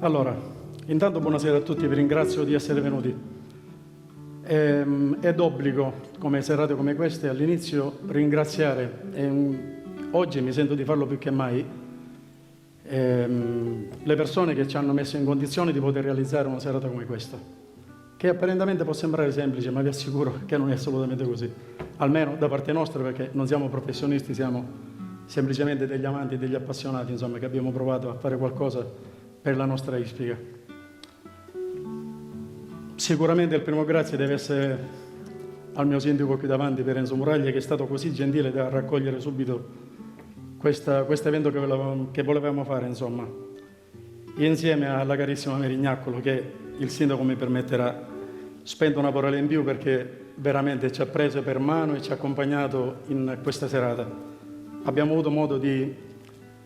Allora, intanto buonasera a tutti, vi ringrazio di essere venuti. È d'obbligo, come serate come queste, all'inizio ringraziare, oggi mi sento di farlo più che mai, le persone che ci hanno messo in condizione di poter realizzare una serata come questa, che apparentemente può sembrare semplice, ma vi assicuro che non è assolutamente così, almeno da parte nostra, perché non siamo professionisti, siamo semplicemente degli amanti, degli appassionati, insomma, che abbiamo provato a fare qualcosa per la nostra Ispica. Sicuramente il primo grazie deve essere al mio sindaco qui davanti, Enzo Muraglia, che è stato così gentile da raccogliere subito questo evento che volevamo fare, insomma, insieme alla carissima Merignacolo, che il sindaco mi permetterà, spendo una parola in più perché veramente ci ha preso per mano e ci ha accompagnato in questa serata. Abbiamo avuto modo di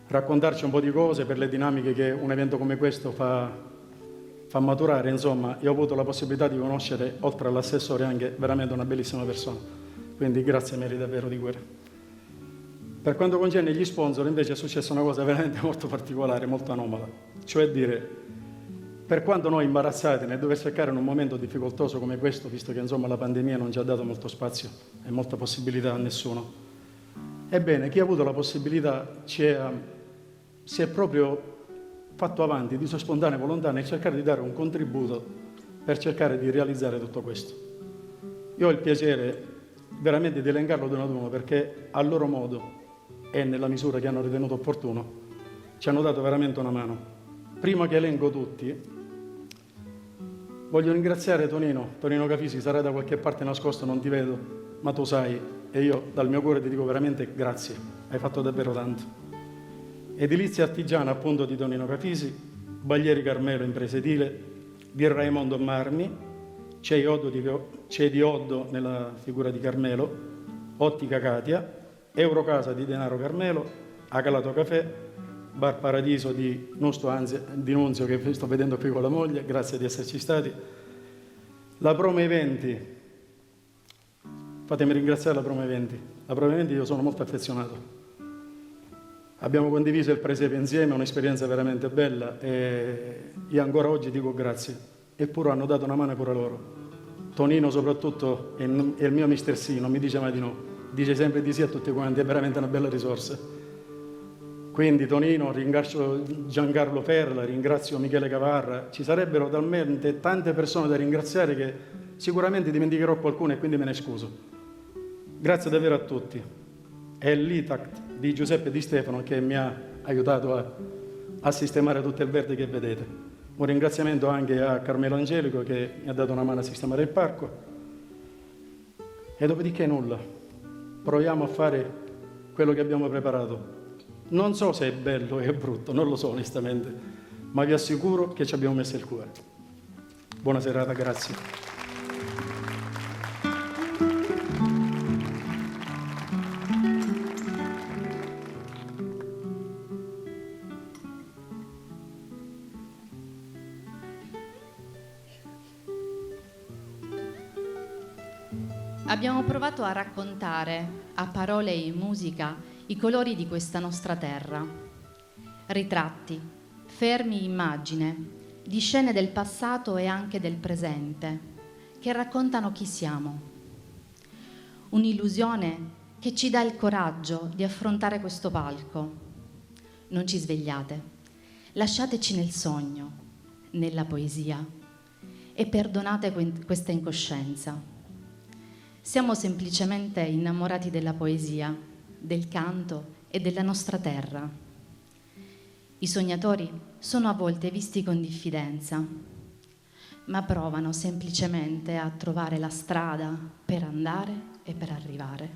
raccontarci un po' di cose per le dinamiche che un evento come questo fa maturare, insomma, e ho avuto la possibilità di conoscere, oltre all'assessore, anche veramente una bellissima persona. Quindi grazie Mary davvero di cuore. Per quanto concerne gli sponsor, invece, è successa una cosa veramente molto particolare, molto anomala. Cioè dire, per quanto noi imbarazzati nel dover cercare in un momento difficoltoso come questo, visto che insomma la pandemia non ci ha dato molto spazio e molta possibilità a nessuno, ebbene, chi ha avuto la possibilità si è proprio fatto avanti di sua spontanea volontà nel cercare di dare un contributo per cercare di realizzare tutto questo. Io ho il piacere veramente di elencarlo uno ad uno, perché a loro modo e nella misura che hanno ritenuto opportuno ci hanno dato veramente una mano. Prima che elenco tutti, voglio ringraziare Tonino Cafisi, sarà da qualche parte nascosto, non ti vedo, ma tu sai, e io dal mio cuore ti dico veramente grazie, hai fatto davvero tanto. Edilizia Artigiana, appunto, di Tonino Cafisi, Baglieri Carmelo, impresa edile, di Raimondo Marmi, c'è di Oddo nella figura di Carmelo, Ottica Katia, Eurocasa di Denaro Carmelo, Acalato Caffè, Bar Paradiso di Nunzio, che sto vedendo qui con la moglie, grazie di esserci stati. La Promo Eventi, fatemi ringraziare la Promo Eventi. La Promo Eventi io sono molto affezionato. Abbiamo condiviso il presepe insieme, un'esperienza veramente bella, e io ancora oggi dico grazie. Eppure hanno dato una mano pure loro. Tonino soprattutto è il mio mister sì, non mi dice mai di no, dice sempre di sì a tutti quanti, è veramente una bella risorsa. Quindi Tonino, ringrazio Giancarlo Ferla, ringrazio Michele Cavarra, ci sarebbero talmente tante persone da ringraziare che sicuramente dimenticherò qualcuno e quindi me ne scuso. Grazie davvero a tutti. È l'Itact di Giuseppe Di Stefano che mi ha aiutato a sistemare tutto il verde che vedete. Un ringraziamento anche a Carmelo Angelico che mi ha dato una mano a sistemare il parco. E dopodiché nulla. Proviamo a fare quello che abbiamo preparato. Non so se è bello o è brutto, non lo so onestamente, ma vi assicuro che ci abbiamo messo il cuore. Buona serata, grazie. Abbiamo provato a raccontare, a parole e in musica, i colori di questa nostra terra. Ritratti, fermi immagine, di scene del passato e anche del presente, che raccontano chi siamo. Un'illusione che ci dà il coraggio di affrontare questo palco. Non ci svegliate, lasciateci nel sogno, nella poesia, e perdonate questa incoscienza. Siamo semplicemente innamorati della poesia, del canto e della nostra terra. I sognatori sono a volte visti con diffidenza, ma provano semplicemente a trovare la strada per andare e per arrivare.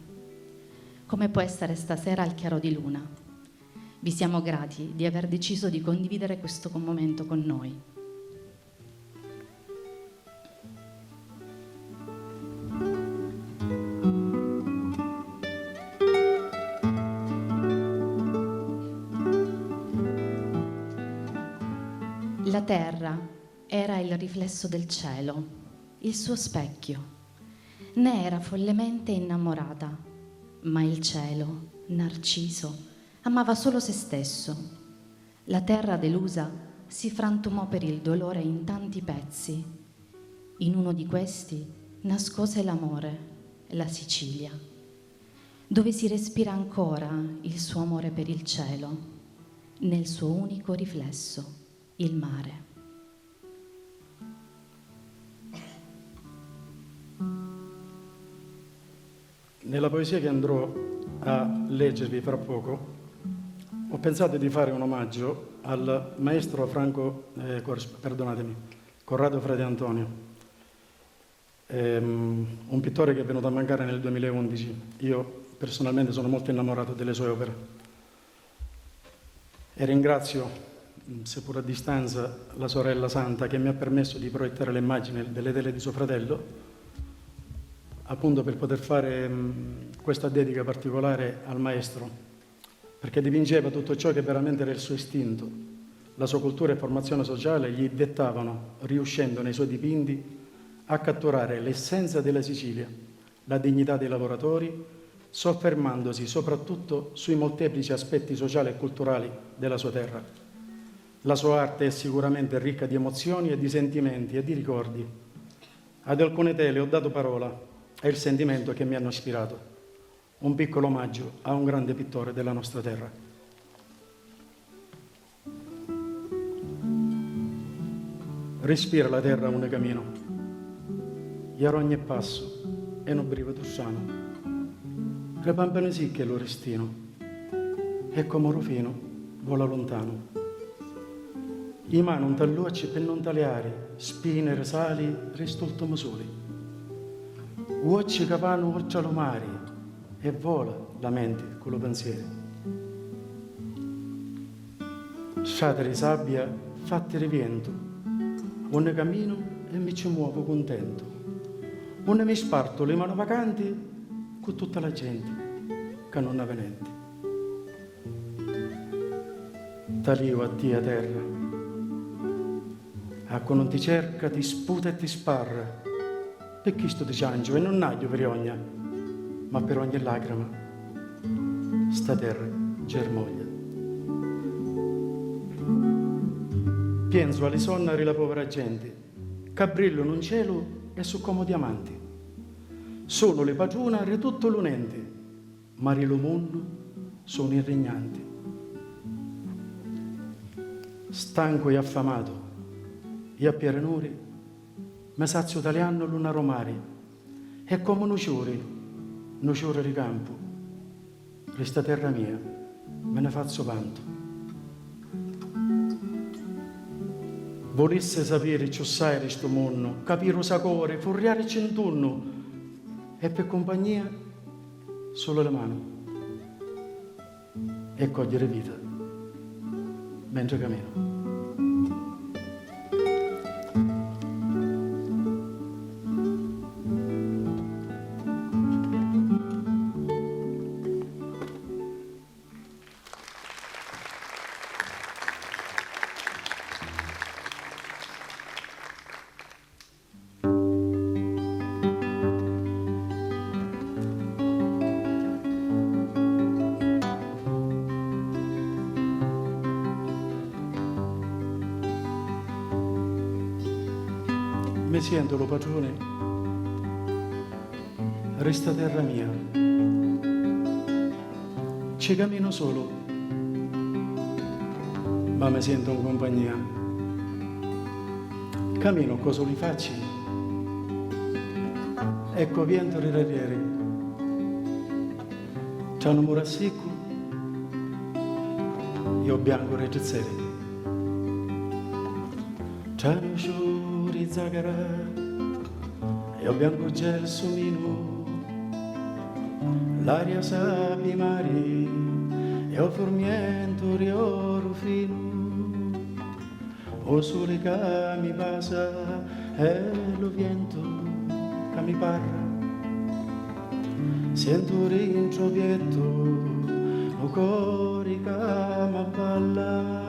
Come può essere stasera al chiaro di luna. Vi siamo grati di aver deciso di condividere questo momento con noi. La terra era il riflesso del cielo, il suo specchio. Ne era follemente innamorata, ma il cielo, Narciso, amava solo se stesso. La terra delusa si frantumò per il dolore in tanti pezzi. In uno di questi nascose l'amore, la Sicilia, dove si respira ancora il suo amore per il cielo, nel suo unico riflesso, il mare. Nella poesia che andrò a leggervi fra poco, ho pensato di fare un omaggio al maestro Corrado Frade Antonio, un pittore che è venuto a mancare nel 2011. Io personalmente sono molto innamorato delle sue opere e ringrazio, seppur a distanza, la sorella Santa che mi ha permesso di proiettare le immagini delle tele di suo fratello, appunto per poter fare questa dedica particolare al maestro, perché dipingeva tutto ciò che veramente era il suo istinto. La sua cultura e formazione sociale gli dettavano, riuscendo nei suoi dipinti a catturare l'essenza della Sicilia, la dignità dei lavoratori, soffermandosi soprattutto sui molteplici aspetti sociali e culturali della sua terra. La sua arte è sicuramente ricca di emozioni e di sentimenti e di ricordi. Ad alcune tele ho dato parola, è il sentimento che mi hanno ispirato. Un piccolo omaggio a un grande pittore della nostra terra. Respira la terra un camino, e a ogni passo è un brivo tussano. Repampane sì che lo restino, e come rufino vola lontano. I mani non tallucci per non taliare, spine, sali, restoltomo soli. Uocci che vanno oltre lo mare, e vola la mente con lo pensiero. Sciate di sabbia fatte di vento, un cammino e mi ci muovo contento. Un mi sparto le mani vacanti con tutta la gente che non ha venente. Talio a te terra, a non ti cerca, ti sputa e ti sparra, perché sto ti ciangio e non naglio per ogni, ma per ogni lacrima sta terra germoglia. Penso alle sonnari la povera gente, che brillano in cielo e su come diamanti. Sono le padrone di tutto l'unente, ma lo mondo sono i regnanti. Stanco e affamato, e a Pierenuri, mi sazio italiano l'una romari, e come un ciore di campo, questa terra mia, me ne faccio vanto. Volesse sapere ciò sai di sto mondo, capire il sapore, furriare centunno, e per compagnia solo le mani, e cogliere vita mentre cammino. Mi sento lo padrone, resta terra mia, ci cammino solo, ma mi sento in compagnia. Cammino cosa li faccio, ecco vento di radieri, c'è un muro secco, io bianco regizzeri, c'è un sciuri zagara, io bianco gel sumino, l'aria sapi mari, io formiento rioro fino, o sole che mi passa e lo vento che mi parla, sento rintrovietto, o cuore che mi balla.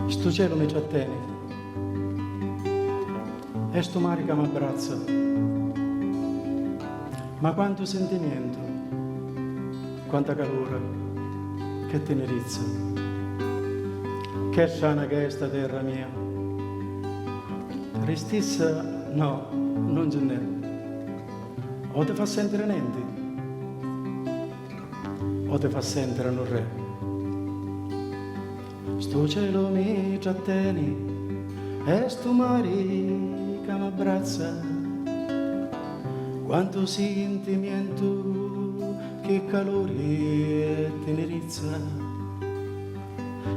Sto cielo mi trattiene e sto mare che mi abbraccia. Ma quanto sentimento, quanta calore, che tenerezza, che sana che è sta terra mia. Tristezza, no, non ce n'è. O ti fa sentire niente, o ti fa sentire un re. Sto cielo mi trattieni e sto mare che mi abbraccia. Quanto sentimento, che calore e tenerezza,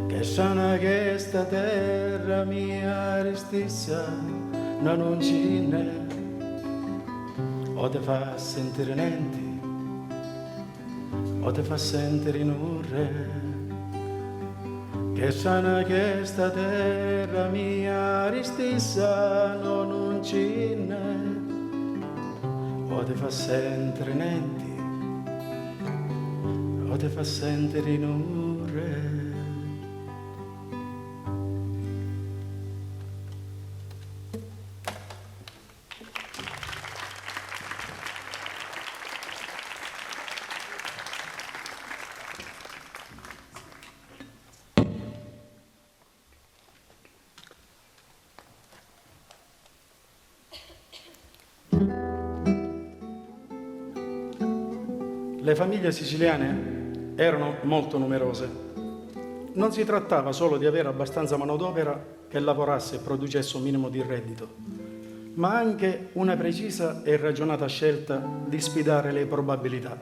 che sana che sta terra mia stessa, no, non ce n'è. O ti fa sentire niente, o ti fa sentire in un re. Che sana che sta terra mia stessa, no, non ce n'è. O ti fa sentire niente, o ti fa sentire in un re. Le famiglie siciliane erano molto numerose. Non si trattava solo di avere abbastanza manodopera che lavorasse e producesse un minimo di reddito, ma anche una precisa e ragionata scelta di sfidare le probabilità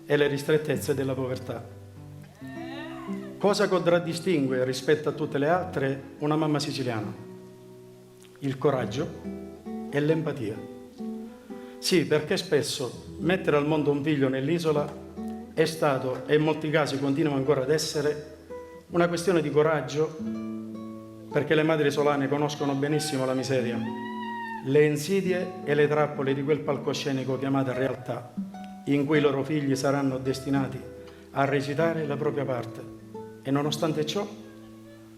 e le ristrettezze della povertà. Cosa contraddistingue rispetto a tutte le altre una mamma siciliana? Il coraggio e l'empatia. Sì, perché spesso mettere al mondo un figlio nell'isola è stato, e in molti casi continua ancora ad essere, una questione di coraggio, perché le madri isolane conoscono benissimo la miseria, le insidie e le trappole di quel palcoscenico chiamato realtà, in cui i loro figli saranno destinati a recitare la propria parte. E nonostante ciò,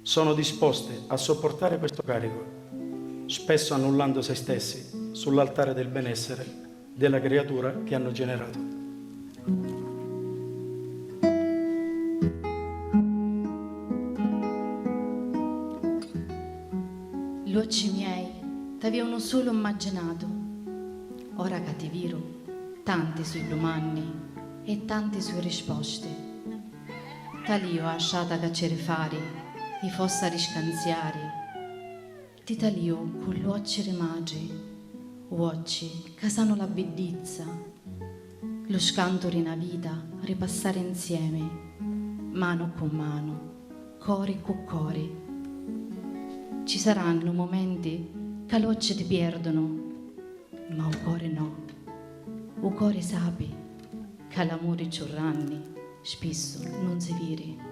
sono disposte a sopportare questo carico, spesso annullando se stessi sull'altare del benessere della creatura che hanno generato. Gli occhi miei t'avevano solo immaginato, ora che ti viro, tanti sui domani e tanti sue risposte. Talio ha lasciata cacciare fari, i fossa riscanziari, ti talio con gli occhi rimagi, occhi che sanno la bellezza, lo scanto di una vita, ripassare insieme, mano con mano, cori con cori. Ci saranno momenti che gli occhi ti perdono, ma il cuore no. Il cuore sapi che l'amore giorranni spesso non si viri.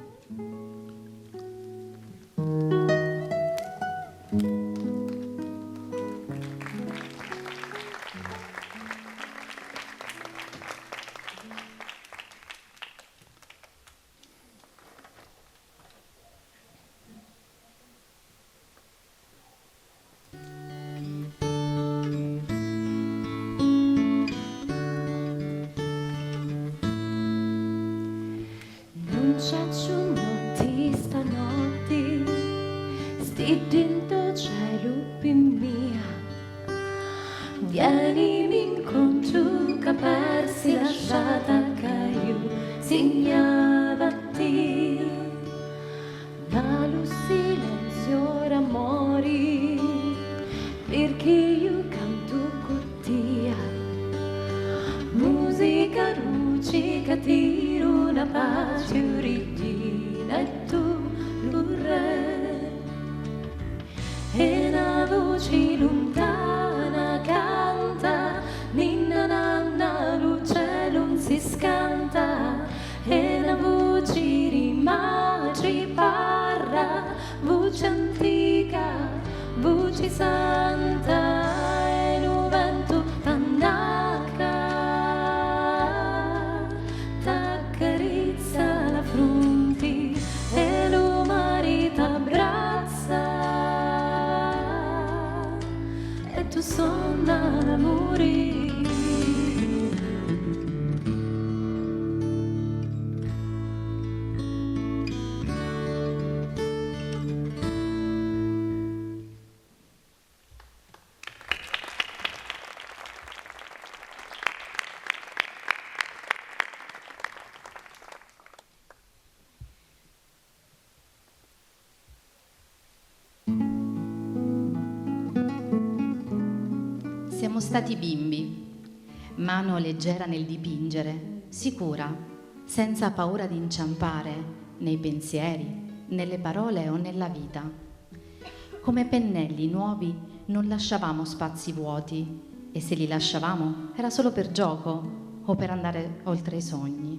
Siamo stati bimbi, mano leggera nel dipingere, sicura, senza paura di inciampare nei pensieri, nelle parole o nella vita. Come pennelli nuovi non lasciavamo spazi vuoti e se li lasciavamo era solo per gioco o per andare oltre i sogni.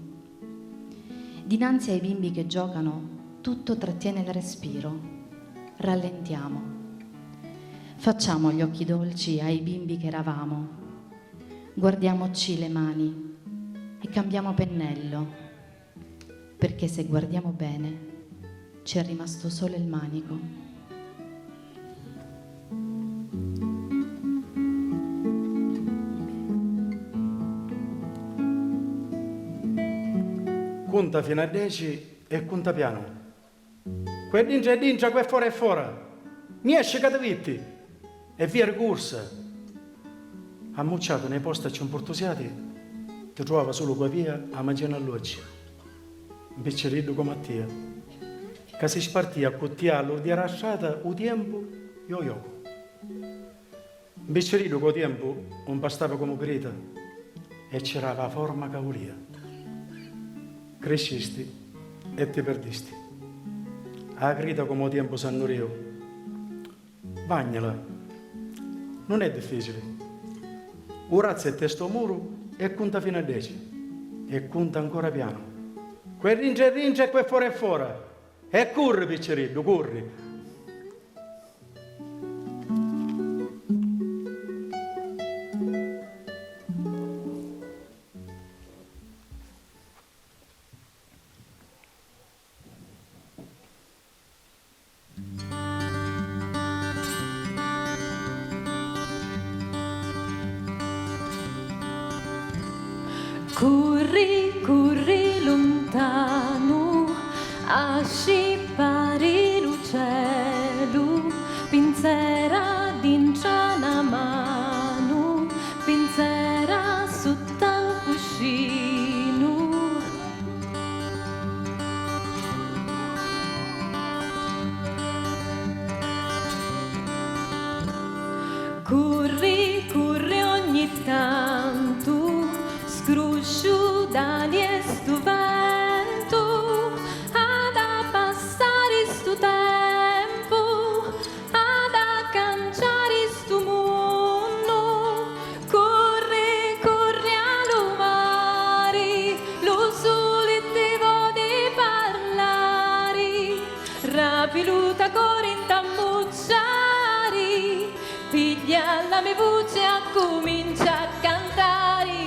Dinanzi ai bimbi che giocano tutto trattiene il respiro, rallentiamo. Facciamo gli occhi dolci ai bimbi che eravamo, guardiamoci le mani e cambiamo pennello, perché se guardiamo bene ci è rimasto solo il manico. Conta fino a 10 e conta piano. Quel dintra è dintra, quel fuori è fuori. Mi esce catavitti. E via ricorsa. Ammucciato nei posti ci importusiati, ti trova solo qua via a mangiare all'oggi. Un piccerino come Mattia, che si spartia a cottiare all'ordine rasciata o tempo, io. Un piccerino con tempo non bastava come grida e c'era la forma che volia. Crescisti e ti perdisti. A grida come tempo sanno io. Bagnala. Non è difficile. Urazza il testo muro e conta fino a 10. E conta ancora piano. Quel ringia e quel fuori è fuori. E corri, piccerino, corri. Corri, corri lontano, a scippare l'uccello, pinzera d'inciana mano, pinzera sotto al cuscino. Corri, corri ogni tanto, scrusciudani e stu vento, ad passare stu tempo, ad canciare stu mondo. Corri, corri allo mare, lo sole te vuole parlare, rapiluta corinta mucciari, piglia la mia voce a comincia a cantare.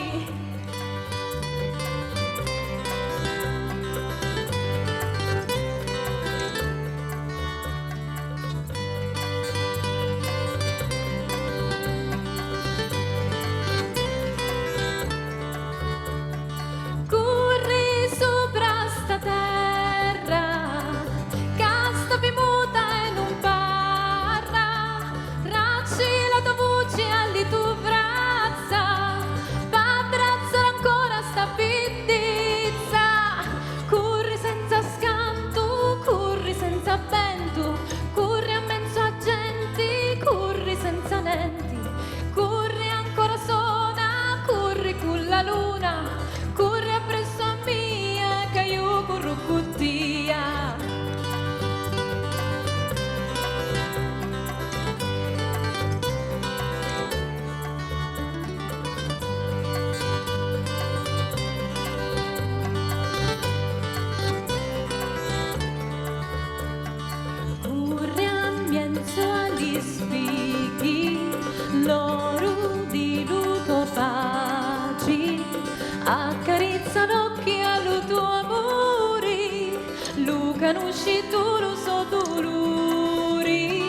Accarezzano occhi allo tuo amore, Lucanucci tu lo so dolori.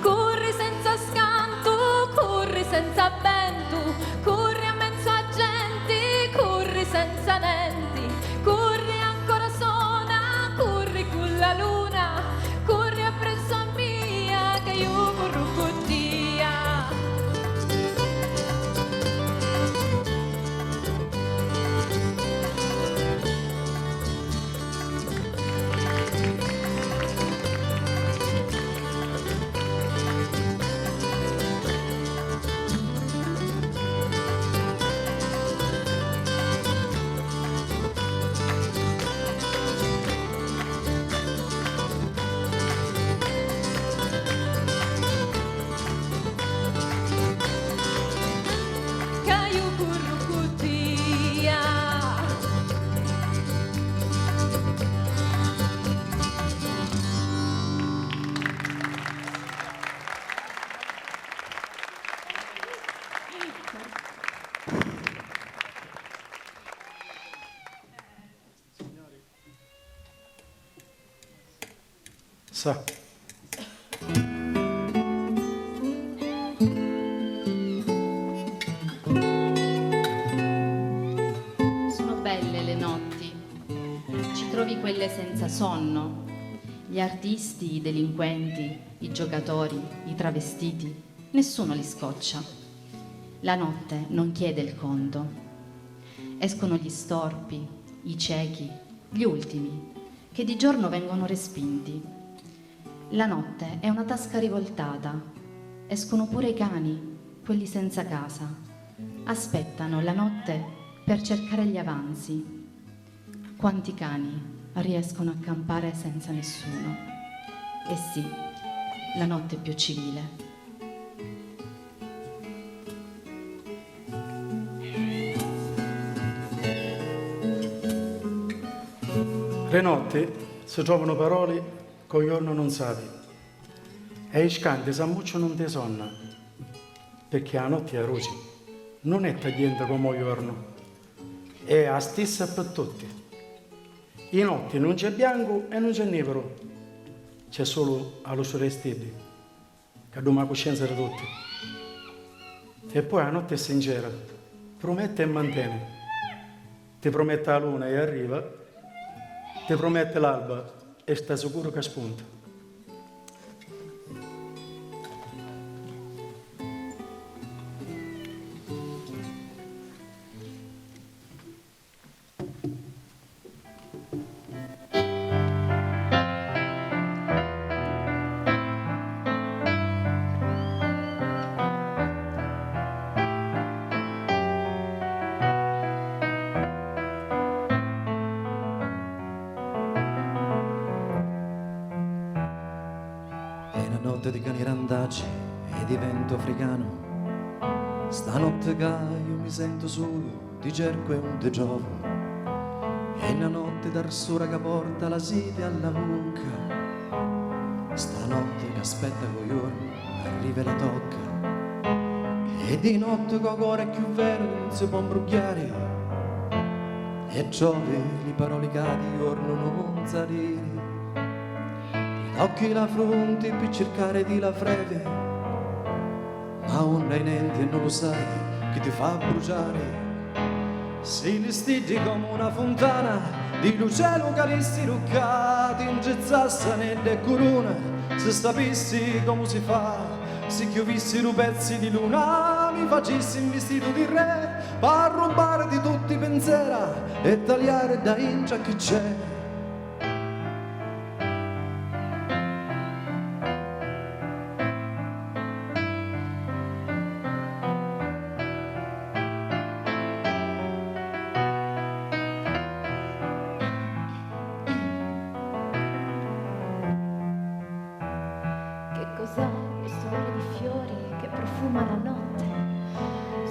Corri senza scanto, corri senza vento, corri a mezzo a gente, corri senza nenti, corri ancora sona, corri con la luna, corri appresso a mia che io corro con te. Sa. Sono belle le notti, ci trovi quelle senza sonno, gli artisti, i delinquenti, i giocatori, i travestiti, nessuno li scoccia. La notte non chiede il conto. Escono gli storpi, i ciechi, gli ultimi, che di giorno vengono respinti. La notte è una tasca rivoltata. Escono pure i cani, quelli senza casa. Aspettano la notte per cercare gli avanzi. Quanti cani riescono a campare senza nessuno? E sì, la notte è più civile. Le notti si trovano parole che giorno non sapi e i scanti s'ammucciano non te sonna perché la notte è rosy, non è tagliente come il giorno, è la stessa per tutti. I notti non c'è bianco e non c'è nero, c'è solo la luce dei stelle che dà la coscienza di tutti. E poi la notte è sincera, promette e mantiene, ti promette la luna e arriva, ti promette l'alba e sta sicuro che spunta. Notte di cani randaggi e di vento africano, stanotte che io mi sento solo, ti cerco e non ti trovo, e la notte d'arsura che porta la sete alla bocca, stanotte che aspetta con giorno arriva e la tocca, e di notte che cuore è più vero non si può imbrugliare, e giove le parole che di giorno non sa dire. Occhi la fronte per cercare di la freve, ma non hai niente e non lo sai che ti fa bruciare. Sei vestiti come una fontana di cielo caristi ruccati, ingezzasse nelle corona, se sapessi come si fa, se chiovissero pezzi di luna, mi facessi in vestito di re, per rubare di tutti i pensieri e tagliare da incia che c'è. Cos'è questo odore di fiori che profuma la notte?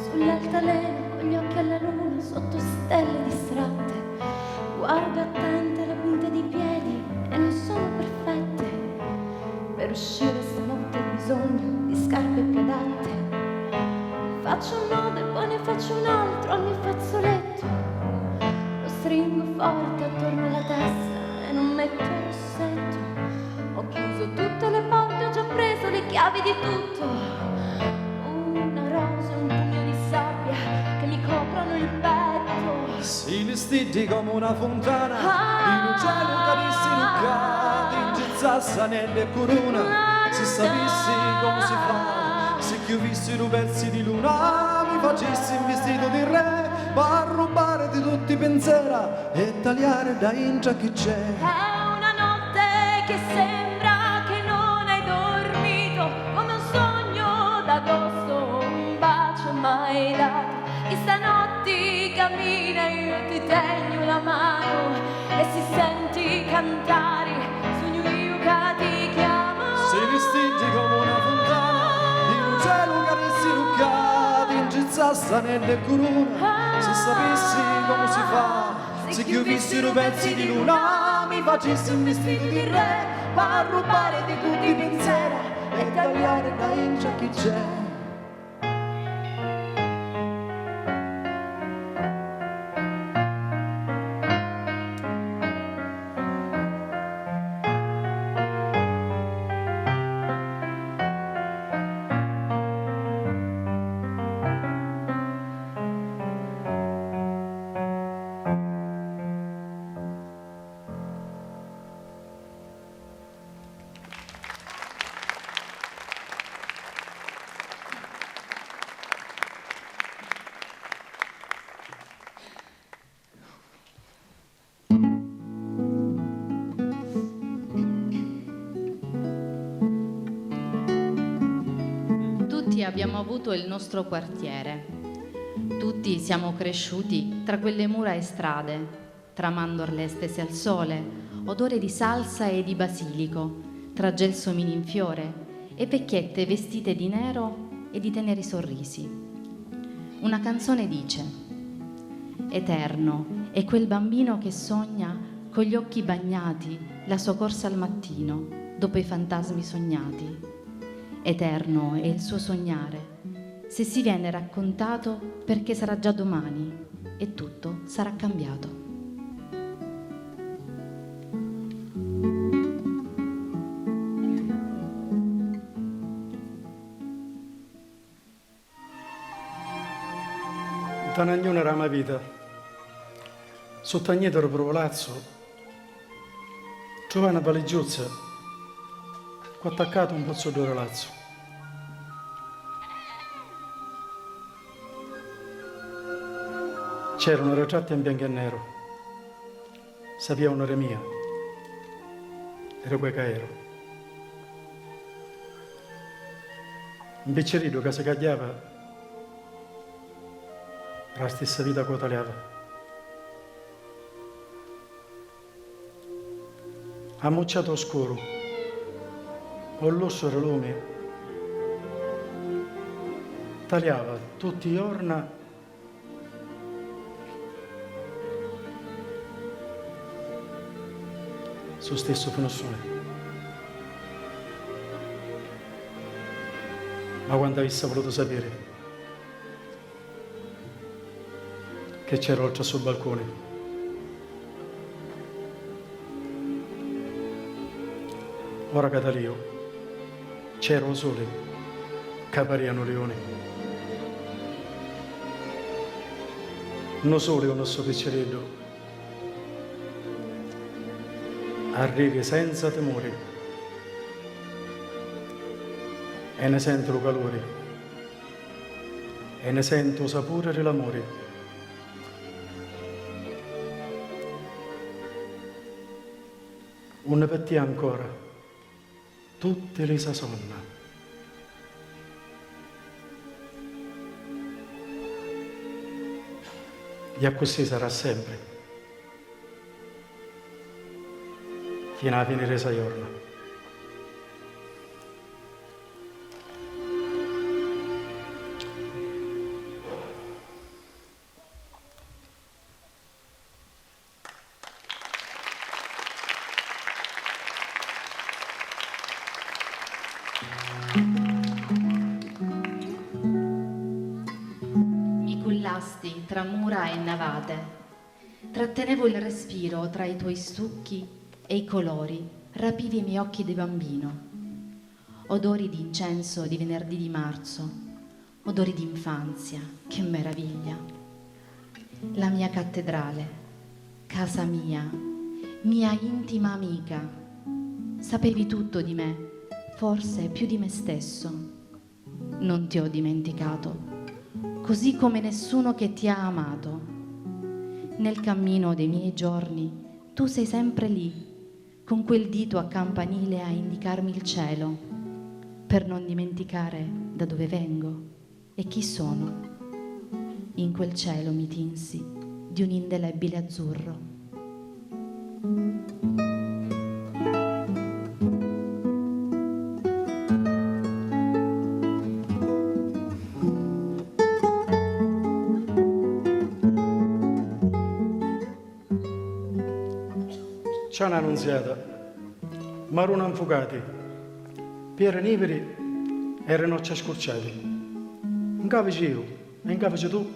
Sull'altalena con gli occhi alla luna sotto stelle distratte. Guardo attenta le punte dei piedi e non sono perfette. Per uscire stanotte ho bisogno di scarpe più adatte. Faccio un nodo e poi ne faccio un altro al mio fazzoletto. Lo stringo forte attorno alla testa e non metto il rossetto. Ho chiuso tutte le porte, ho già preso le chiavi di tutto. Una rosa e un pugno di sabbia che mi coprono il petto. Si vestiti come una fontana in un cielo carissi ruccati, ingezzasse nelle corona, se sapessi come si fa, se chiovissero pezzi di luna, mi facessi in vestito di re, per rubare di tutti i pensieri e tagliare da incia che c'è. È una notte che sembra che non hai dormito, come un sogno d'agosto, un bacio mai dato. E stanotte cammina, io ti tengo la mano e si senti cantare sogno io che ti chiamo. Si vestiti come una fontana in un cielo carissi ruccati, ingezzasse nelle corona, se sapessi come si fa, se chiovissero pezzi di luna, mi facessi un vestito di re, per rubare di tutti i pensieri e tagliare da incia chi c'è. abbiamo avuto il nostro quartiere. Tutti siamo cresciuti tra quelle mura e strade, tra mandorle stese al sole, odore di salsa e di basilico, tra gelsomini in fiore e vecchiette vestite di nero e di teneri sorrisi. Una canzone dice: eterno è quel bambino che sogna con gli occhi bagnati la sua corsa al mattino dopo i fantasmi sognati. Eterno è il suo sognare, se si viene raccontato perché sarà già domani e tutto sarà cambiato. Tanagnone era la vita. Sotto agnetero per Lazzo, trovai una valigiuzza, ho attaccato un pozzo d'oro Lazzo. C'erano ritratti in bianco e nero, sapevano era mia, era quel che ero. Un piccerino che si cagliava la stessa vita che tagliava. Ammucciato oscuro, o l'osso era lume, tagliava tutti i giorni sul stesso finestrone. Ma quando avesse voluto sapere che c'era oltre sul balcone, ora Catalio, c'era un sole, capariano leone. Non sole un nostro piccerello, arrivi senza temore e ne sento il calore e ne sento il sapore dell'amore. Un pettì ancora, tutte le sa sonna. E così sarà sempre, fino a finire questa giornata. Tra mura e navate, trattenevo il respiro tra i tuoi stucchi e i colori, rapivi i miei occhi di bambino. Odori di incenso di venerdì di marzo, odori di infanzia, che meraviglia. La mia cattedrale, casa mia, mia intima amica. Sapevi tutto di me, forse più di me stesso. Non ti ho dimenticato, così come nessuno che ti ha amato. Nel cammino dei miei giorni tu sei sempre lì, con quel dito a campanile a indicarmi il cielo, per non dimenticare da dove vengo e chi sono. In quel cielo mi tinsi di un indelebile azzurro. C'è un'annunziata, maruna infugati, Piero Niveri e Renoccia scurciati. In capo io e in capo tu,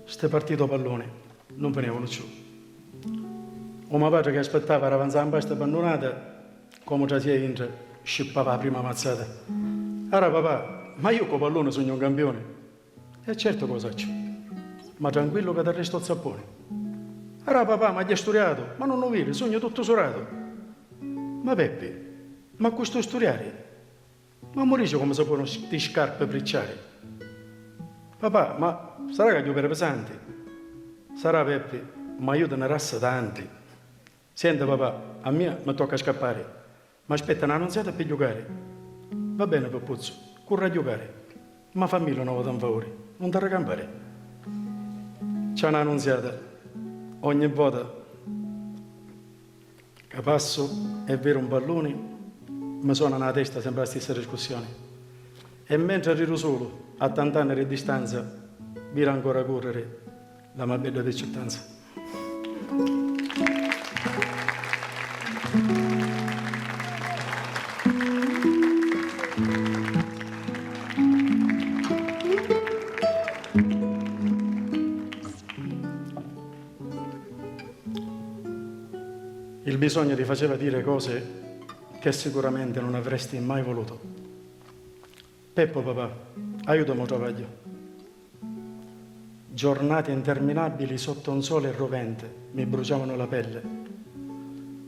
ste partito pallone, non venivano più. O mio padre che aspettava era avanzare in questa abbandonata, come già si è entra, scippava la prima mazzata. Allora papà, ma io con pallone sogno un campione. E certo cosa faccio, ma tranquillo che ti resto il zappone. Allora papà, ma gli ha studiato, ma non lo vedi, sogno tutto surato. Ma Peppi, ma questo studiare? Ma morisce come se può di scarpe bricciare. Papà, ma sarà che gli opere pesanti? Sarà Peppi, ma io te ne rassa tanti. Senti papà, a me mi tocca scappare, ma aspetta un'annunziata per giocare. Va bene Peppuzzo, corra a giocare. Ma fammi una volta un favore, non ti arracampare. C'è un'annunziata, ogni volta che passo è vero un pallone, mi suona nella testa sempre la stessa discussione. E mentre arrivo solo, a tant'anni di distanza, vi ancora a correre la mia bella cittadinanza. Il bisogno ti faceva dire cose che sicuramente non avresti mai voluto. Peppo papà, aiutami a travaglio. Giornate interminabili sotto un sole rovente mi bruciavano la pelle,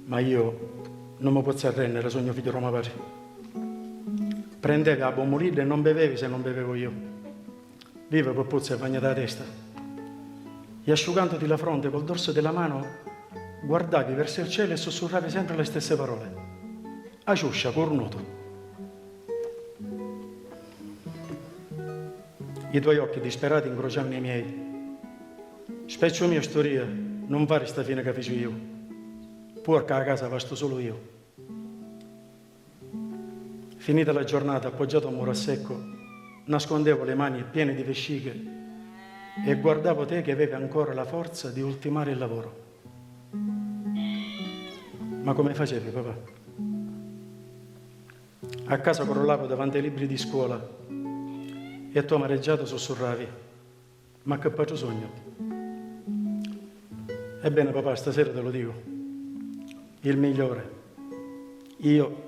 ma io non mi posso arrendere, sogno figlio Roma Pace. Prendevi la pomolilla e non bevevi se non bevevo io. Viva Pappuzza e bagnata la testa. E asciugandoti la fronte col dorso della mano, guardavi verso il cielo e sussurravi sempre le stesse parole. A ciuscia, cornuto. I tuoi occhi disperati incrociavano i miei. Specchio mio storia, non fare sta fine che feci io. Porca a casa vasto solo io. Finita la giornata, appoggiato a un muro a secco, nascondevo le mani piene di vesciche e guardavo te che avevi ancora la forza di ultimare il lavoro. Ma come facevi, papà? A casa crollavo davanti ai libri di scuola e tu amareggiato sussurravi: ma che faccio sogno? Ebbene, papà, stasera te lo dico. Il migliore. Io.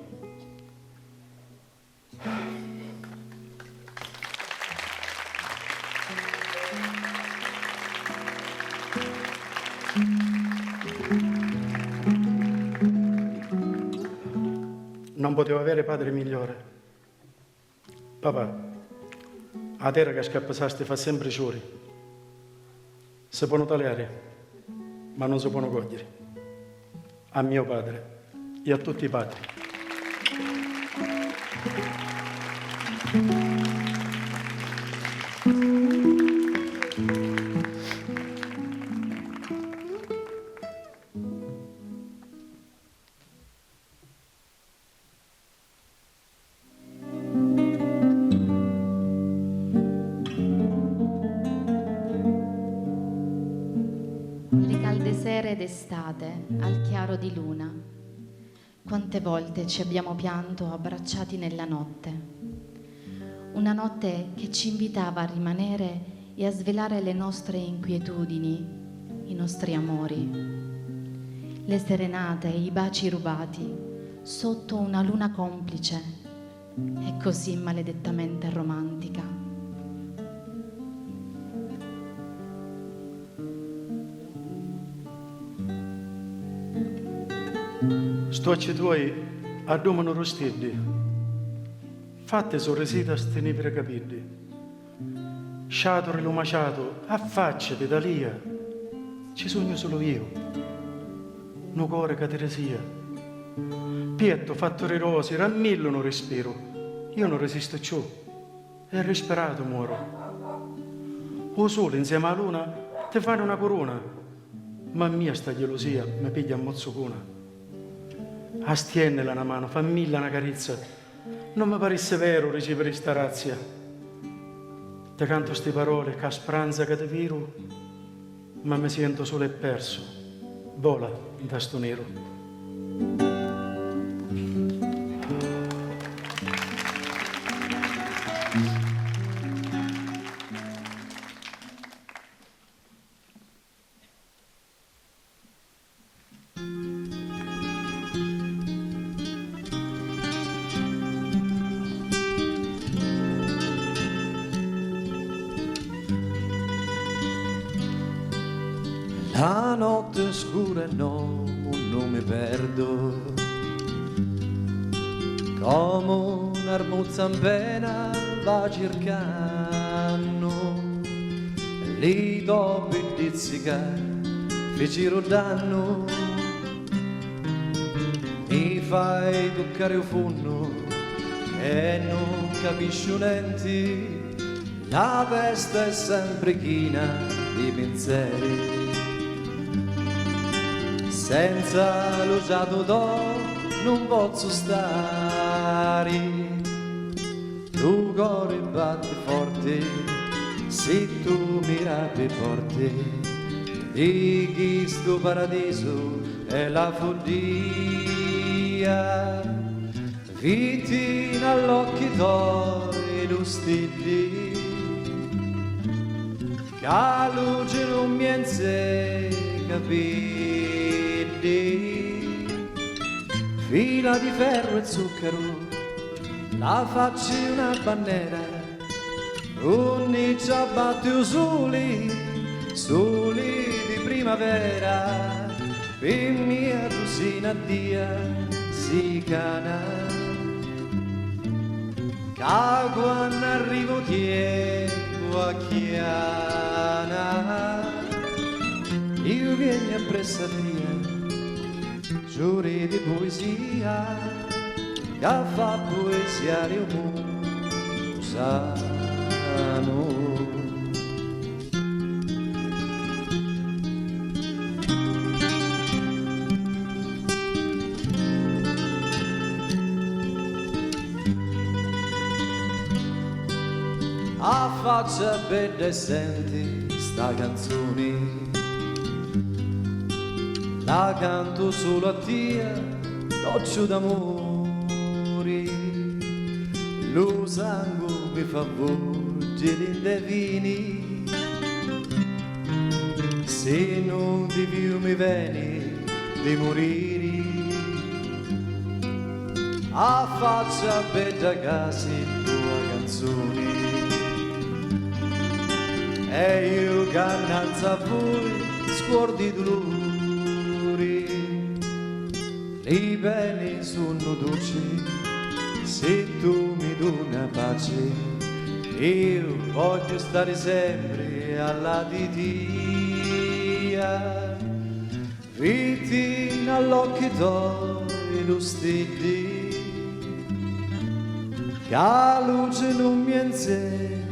Non potevo avere padre migliore. Papà, a terra che scappasaste fa sempre ciuri. Si può tagliare, ma non si può cogliere. A mio padre e a tutti i padri. Le calde sere d'estate al chiaro di luna, quante volte ci abbiamo pianto abbracciati nella notte, una notte che ci invitava a rimanere e a svelare le nostre inquietudini, i nostri amori, le serenate, i baci rubati sotto una luna complice e così maledettamente romantica. Sto occhi tuoi addomano rostiddi, fatte sorrisite a stenivere capiddi. Sciatore lumaciato, affacciati da lia, ci sogno solo io, no cuore che teresia. Pietto, fattori rosi, rammillano respiro, io non resisto ciò, e respirato muoro. O sole insieme alla luna ti fanno una corona, ma mia sta gelosia mi piglia a mozzocuna. Astiennela una mano, fammilla una carezza. Non mi parisse vero ricevere sta razia. Te canto ste parole che a speranza che te viro, ma mi sento solo e perso. Vola da sto nero. La notte scura e no, non mi perdo, come un'armuzza in pena va cercando, lì dopo il dizzica feci danno, mi fai toccare il fondo e non capisci niente, La testa è sempre china di pensieri, senza l'usato d'oro non posso stare. Tu cuore batti forte, se tu mi rappi forte, di chi sto paradiso è la follia. Vittina all'occhi tuoi lo stili, che la luce non mi insegna capire. Fila di ferro e zucchero, la faccia una bandiera, ogni ciabatte soli, soli di primavera, per mia cosina dia si cana. Che quando arrivo tempo a chiana, io vieni appresso a te, giuri di poesia, che fa poesia di musano. A faccia bella e senti sta canzone, la canto solo a te, doccio d'amore. Lo sangue mi fa volgere dei vini, se non di più mi viene di morire. A faccia bella casa tua canzone, e io cannanza a voi scuordi dolori. I beni sono dolci se tu mi dona pace, io voglio stare sempre alla di tia. Vittina all'occhi tuoi lo stili, che la luce non mi insegna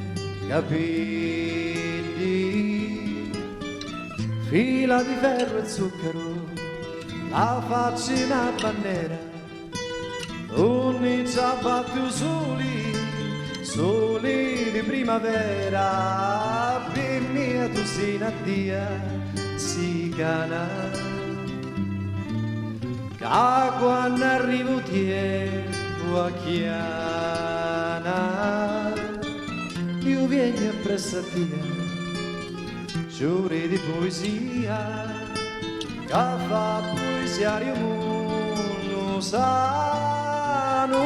capire. Fila di ferro e zucchero, la faccia una bandiera, ogni ciabatte soli, soli di primavera, per mia cosina dia si cana. Che quando arrivo tempo a chiana, io vieni appresso a te, giuri di poesia, che fa poesia di mondo sano.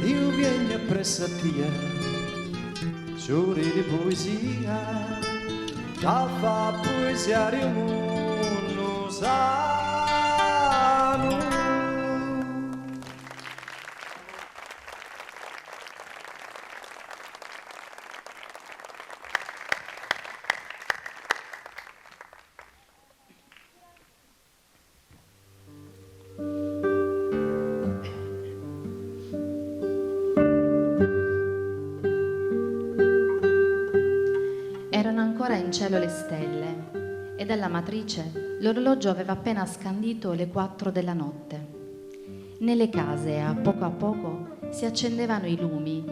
Io vieni appresso a te, giuri di poesia, che fa poesia di mondo sano. Erano ancora in cielo le stelle e dalla matrice l'orologio aveva appena scandito le 4 della notte. Nelle case a poco si accendevano i lumi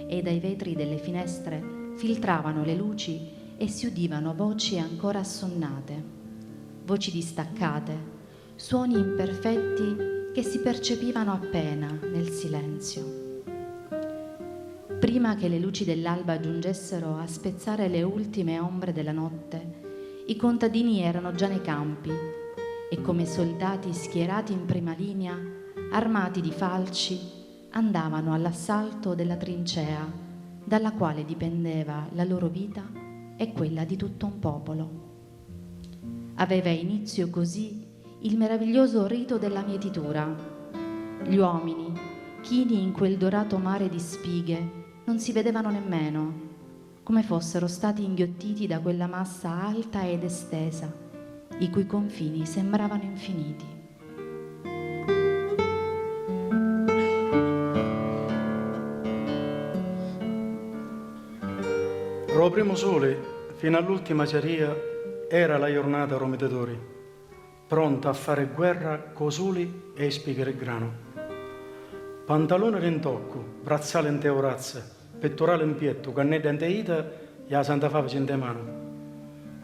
e dai vetri delle finestre filtravano le luci e si udivano voci ancora assonnate, voci distaccate, suoni imperfetti che si percepivano appena nel silenzio. Prima che le luci dell'alba giungessero a spezzare le ultime ombre della notte, i contadini erano già nei campi e come soldati schierati in prima linea, armati di falci, andavano all'assalto della trincea dalla quale dipendeva la loro vita e quella di tutto un popolo. Aveva inizio così il meraviglioso rito della mietitura. Gli uomini, chini in quel dorato mare di spighe, non si vedevano nemmeno, come fossero stati inghiottiti da quella massa alta ed estesa, i cui confini sembravano infiniti. Lo primo sole, fino all'ultima ceria, era la giornata romitatori, pronta a fare guerra co soli e spiegare il grano. Pantalone in tocco, bracciale in teorazza, pettorale in pietto, cannetta in teita e la Santa Fava in mano.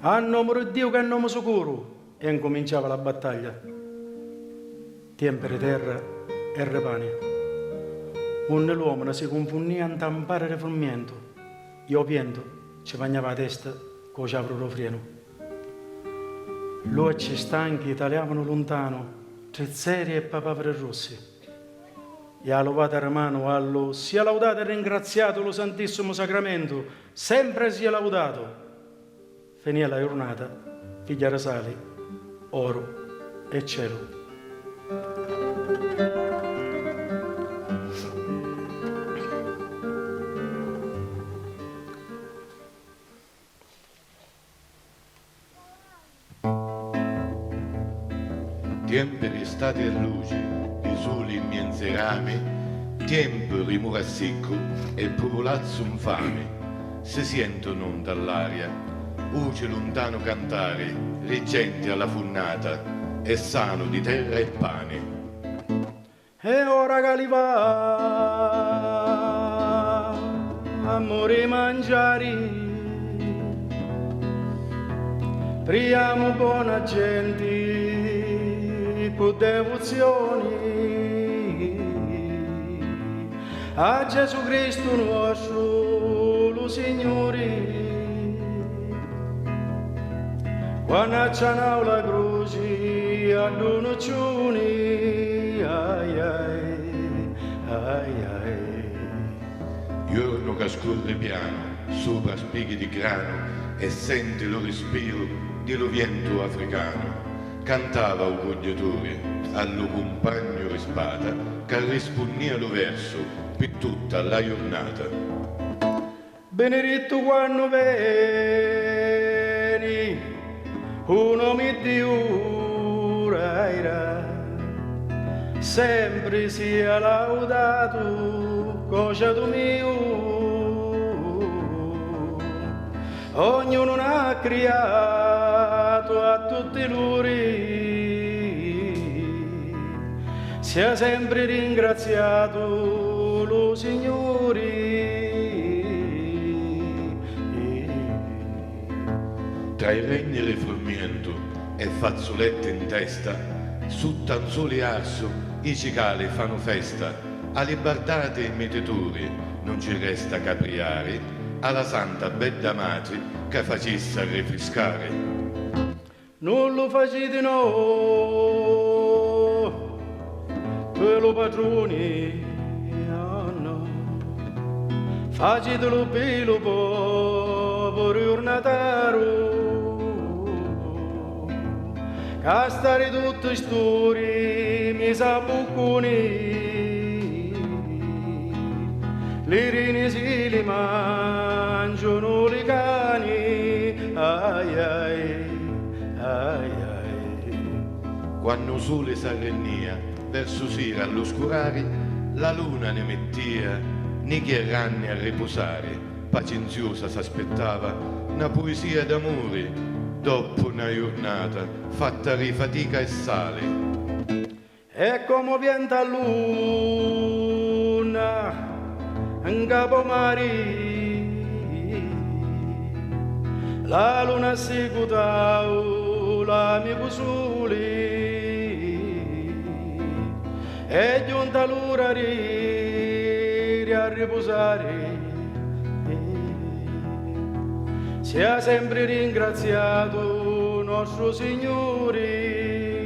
A nome di Dio che è nome sicuro! E incominciava la battaglia. Tempere terra e repani. L'uomo si confondia a tampare il frumento. Io piento, ci bagnava la testa con il freno. Luci stanchi tagliavano lontano, trezzeri e papaveri rossi. E a lovata romano allo sia laudato e ringraziato lo Santissimo Sacramento, sempre sia laudato. Finì la giornata, figlia Rasali, oro e cielo. Tempo di estate e luce, di sole immense rame, tempo rimura secco e popolazzo infame, si sentono dall'aria, voce lontano cantare, le genti alla funnata, e sano di terra e pane. E ora che li va, amore mangiare, priamo buona gente, con devozioni a Gesù Cristo nostro, lo Signore. Quando c'hanno la croce a donoccioni, ai ai, ai. Giorno che scorre piano, sopra spighi di grano, e sente lo respiro dello vento africano. Cantava un cogliatore allo compagno di spada che rispondeva lo verso per tutta la giornata. Benedetto quando veni, uno mi diuraira, sempre sia laudato, cosa mio. Ognuno ha creato a tutti loro, sia sempre ringraziato lo Signore. Tra i regni e il frumento e fazzolette in testa, su tanzoli arso i cicali fanno festa, alle bardate e mietetori non ci resta capriare, alla santa bella madre che facesse rinfrescare. Non lo facete no, quello padroni, oh no. Facetelo per lo povero Nataro, che stare tutte storie mi sa bucconi. Le rene si li mangiano le cani, ai ai, ai ai. Quando sole s'arrennia verso sera all'oscurare, la luna ne mettia ne chiaranni a riposare, pacenziosa s'aspettava una poesia d'amore dopo una giornata fatta di fatica e sale. E come pianta luna in capo mare, la luna si cutau l'amico sole, e giunta l'ora di a riposare, sia sempre ringraziato nostro Signore.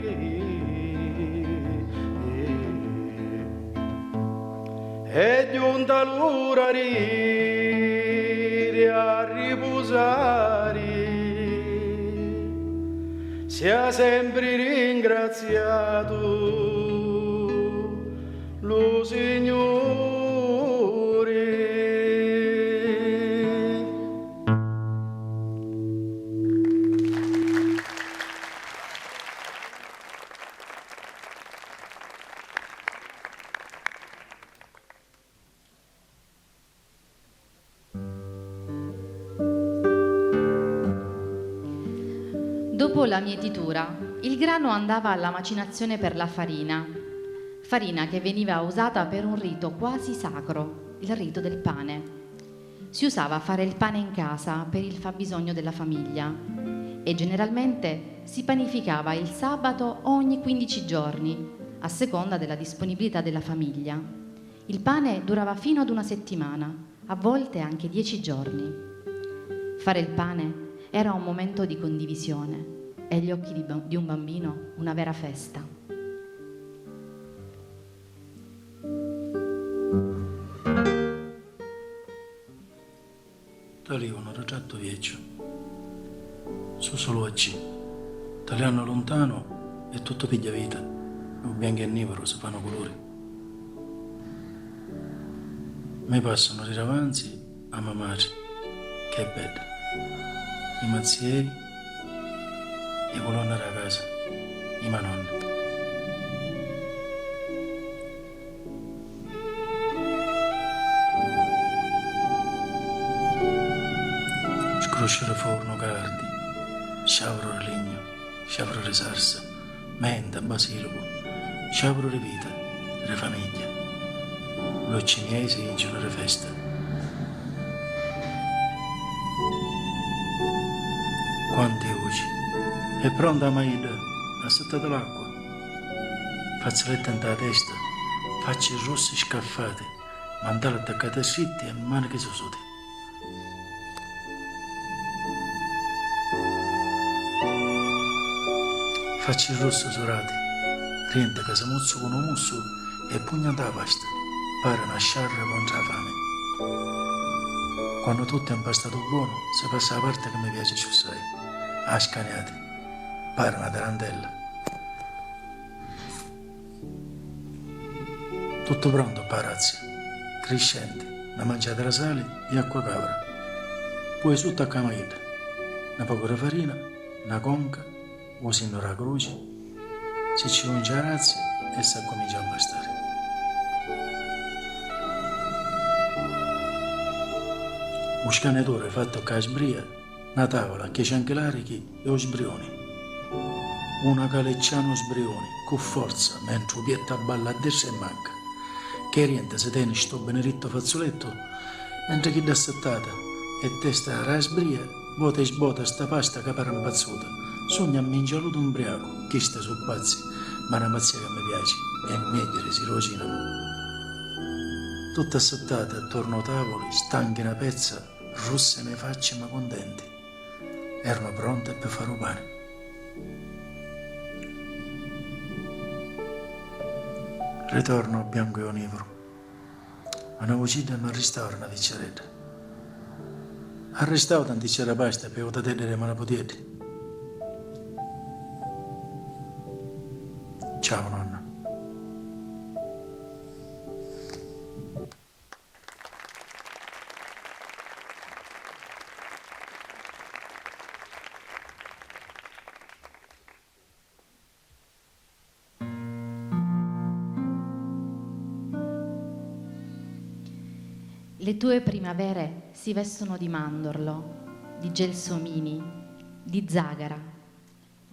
È giunta l'ora di a riposare, sia sempre ringraziato lo Signore. Dopo la mietitura, il grano andava alla macinazione per la farina che veniva usata per un rito quasi sacro, il rito del pane. Si usava fare il pane in casa per il fabbisogno della famiglia e generalmente si panificava il sabato ogni 15 giorni, a seconda della disponibilità della famiglia. Il pane durava fino ad una settimana, a volte anche 10 giorni. Fare il pane era un momento di condivisione e agli occhi di un bambino una vera festa. Lì un ritratto vecchio, su solo oggi, tagliando lontano e tutto piglia vita, il bianco e il nero si fanno colori. Mi passano di davanti a mia madre, che è bella, i mazzieri e i colonna da casa, i manonni. Scroscio di forno cardi, sciavro di legno, sciavro di sarsa, menta, basilico, sciavro di vita, di famiglia. Lo cinesi in giorno di festa. Quante voci. È pronta la maida, assettata l'acqua. Fazzoletta in la testa, facce rosse scaffate, mantale attaccate a scritti e maniche sosute. Facci rosso sorati, riente casamuzzo con un musso e pugnata la pasta, pare una sciarra contro la fame. Quando tutto è impastato buono, si passa la parte che mi piace più sai, a scaniate, pare una tarantella. Tutto pronto, parazzi, crescente, una mangiata di sale e acqua capra. Poi sotto a camaita, una poco di farina, una conca, usando la croce, si ci unge la razza e si comincia a impastare. Un scanetore fatto con la sbria, una tavola che c'è anche l'arichi e lo sbrioni. Una calecciano sbrioni, con forza, mentre pietta balla a destra e manca. Che riente se tiene sto benedetto fazzoletto, mentre chi da settata e testa la sbria, bota e sbota sta pasta che pare impazzuta. Sogna a mangiare un ubriaco, chi sta su pazzi, ma una pazzia che mi piace, e meglio si rocinano. Tutta assettata attorno ai tavoli, stanche una pezza, rosse ne facce ma contenti. Erano pronte per fare un pane. Ritorno bianco e onivoro. Una vocina mi arrestava una picceretta. Arrestavo tanti c'era pasta per poter tenere mano potete. Ciao nonna. Le tue primavere si vestono di mandorlo, di gelsomini, di zagara.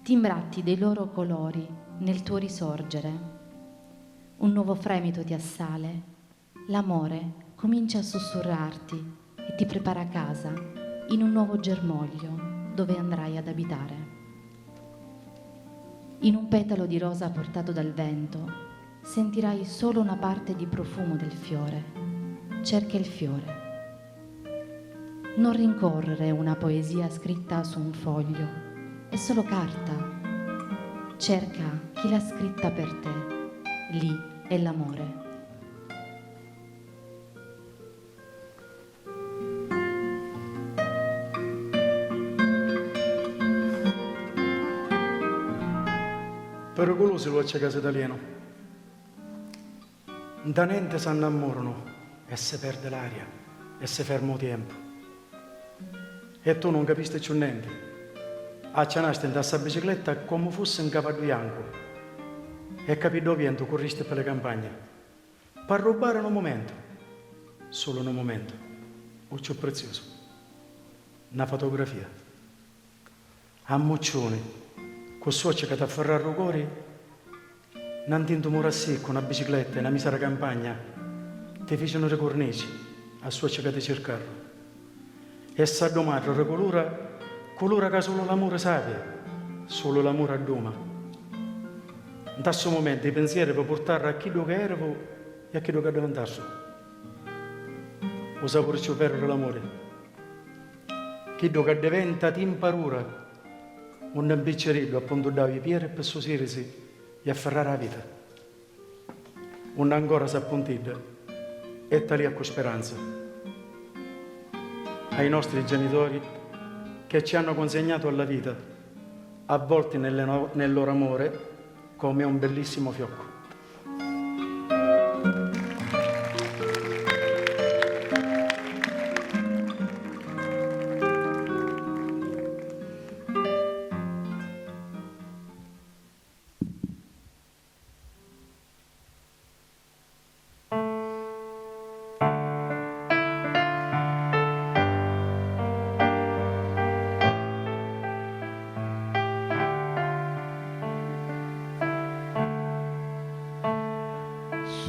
Ti imbratti dei loro colori nel tuo risorgere. Un nuovo fremito ti assale. L'amore comincia a sussurrarti e ti prepara a casa in un nuovo germoglio dove andrai ad abitare. In un petalo di rosa portato dal vento sentirai solo una parte di profumo del fiore. Cerca il fiore. Non rincorrere una poesia scritta su un foglio, è solo carta. Cerca chi l'ha scritta per te. Lì è l'amore. Pericoloso lo c'è casa italiano. Da niente si innamorano e si perde l'aria e si ferma il tempo. E tu non capisci più niente. Accianaste in questa bicicletta come fosse un cavallo bianco e capito vento corriste per le campagne per rubare un momento, solo un momento, o più prezioso, una fotografia. A moccioni, con suoccia che ti afferrarro cuori, non ti intumora secco una bicicletta, una misera campagna, ti fecero le cornici, a suoccia che ti cercarono. E sa domani colora che solo l'amore sapere, solo l'amore addoma. In questo momento i pensieri per portare a chi che ero e a chi che diventasso. O sapore ci perdere l'amore. Chi che diventa ti imparura, un imbiccerello appunto davi piede per soserisi e afferrare la vita. Un ancora s'appuntida e tali con speranza. Ai nostri genitori che ci hanno consegnato alla vita, avvolti nel loro amore come un bellissimo fiocco.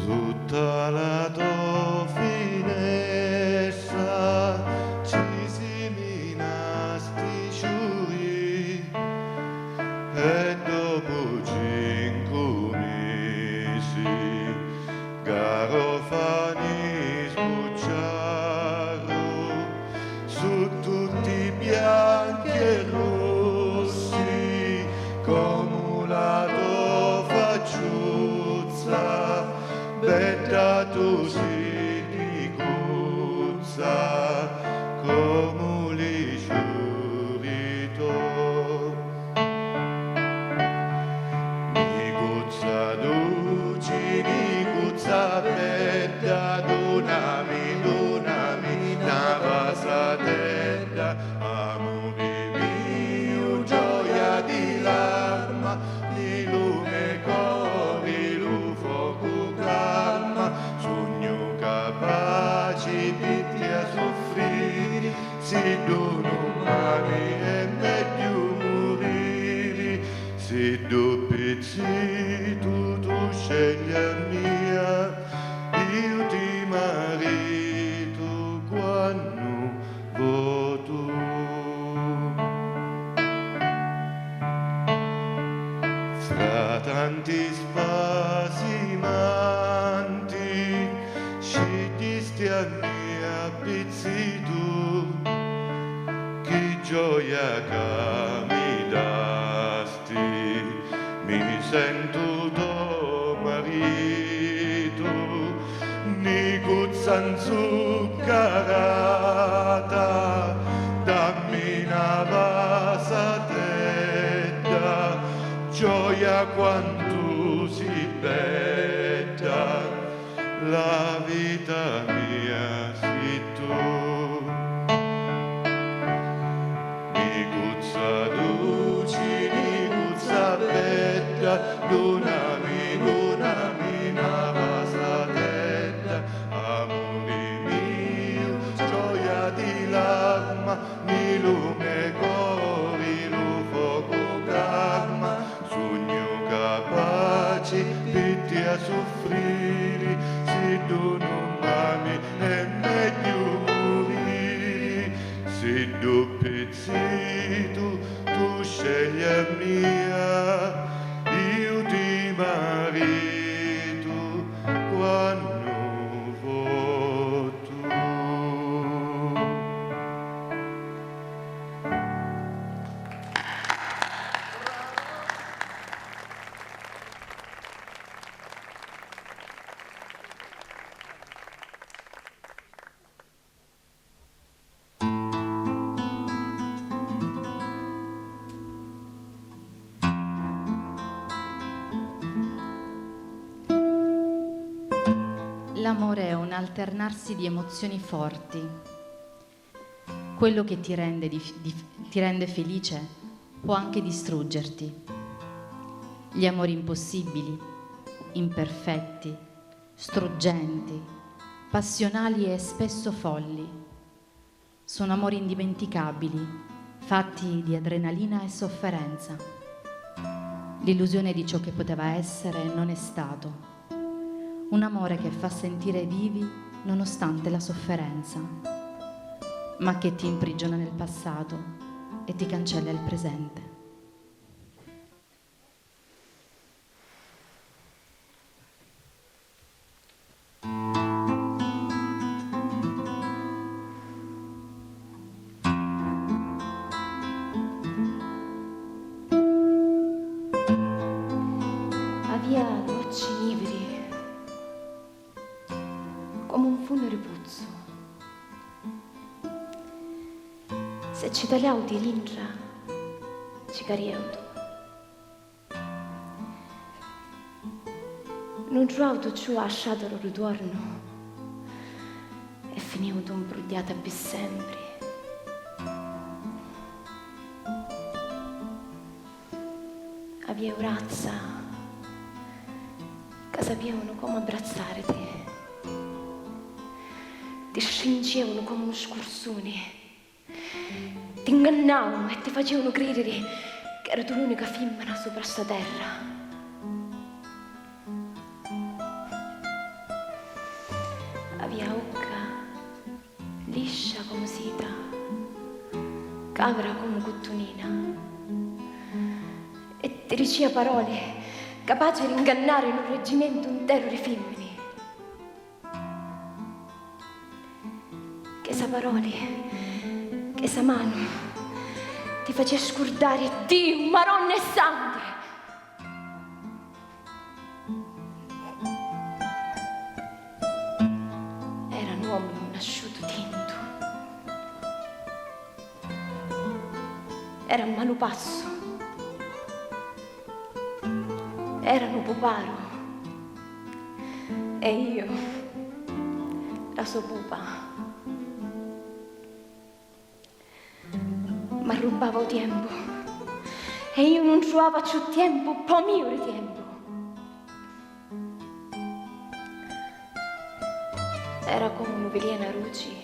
Sotto la tua finestra ci si minasti sciuri e dopo 5 mesi garofani sbucciaro su tutti bianchi e rossi come la tua facciuzza. Betta tu si di cuzza come li giurito. Ni cuzza duci, ni cuzza betta, donami, na vasa tenda, amore mio, gioia di l'arma, di lume cori, lu fuoco calma, sogno capaci di te a soffrire, se domani è meglio morire, se doppi tu scegli a mia, io ti marito quando voto. Fra tanti spasimanti scegliesti a mia pezzi tu, che gioia che mi dasti, mi sento tuo marito, ni cuzza zuccherata, dammi una vasa tedda, gioia quanto si betta, la vita mia sei tu. Ni cuzza duci, ni cuzza betta, donami una vasa tedda, amore mio, gioia di l'arma, ni lume cori, lu fuoco calma, sogno capaci di te a soffrire, se tu non ami è meglio morire, se doppi tu scegli a mia, io ti marito quando voto. L'amore è un alternarsi di emozioni forti. Quello che ti rende felice può anche distruggerti. Gli amori impossibili, imperfetti, struggenti, passionali e spesso folli, sono amori indimenticabili, fatti di adrenalina e sofferenza. l'illusione di ciò che poteva essere e non è stato. Un amore che fa sentire vivi nonostante la sofferenza, ma che ti imprigiona nel passato e ti cancella il presente. Avia gocci nividi, come un funere puzzo. Se ci tagliamo di l'intra, ci cariamo. Non trovo ciò a sciatolo ritorno e finivo un brugliato per sempre. Avia razza, che sapevano come abbracciarti, ti stringevano come uno scorsone, ti ingannavano e ti facevano credere che eri tu l'unica femmina sopra sta terra. Avia occa, liscia come seta, cabra come cottonina, e ti diceva parole capaci di ingannare in un reggimento intero di femmine. Che sa parole, che sa mano ti faceva scordare Dio, Maronna e Sangue. Era un uomo nasciuto tinto, era un malupasso, erano puparo e io, la sua pupa, ma rubavo tempo e io non trovavo più tempo, po' mio di tempo. Era come un'uvelina ruci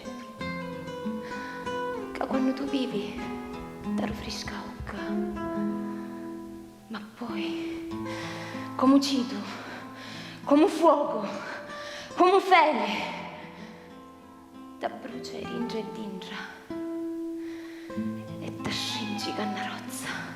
che quando tu vivi ti rinfresca occa, ma poi come uccido, come fuoco, come fene, ti brucia dintra e dintra e ti scingi cannarozza.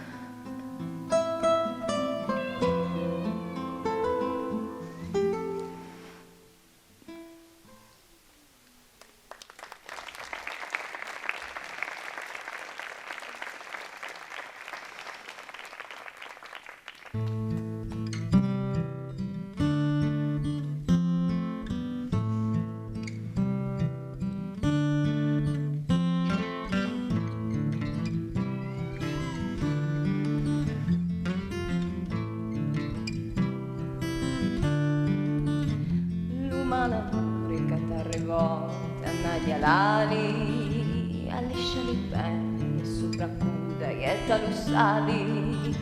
L'amore che t'arrivò annagli alali, allisciali bene sopra cuda e talussali,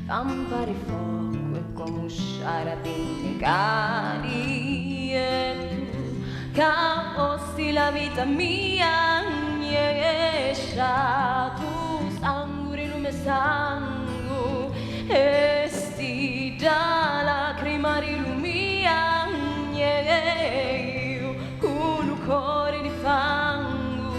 campare fuoco e come usciare ad innegari, e tu che posti la vita mia, escia tu sangue lume sangue e sti da lacrima lumia, io con un cuore di fango,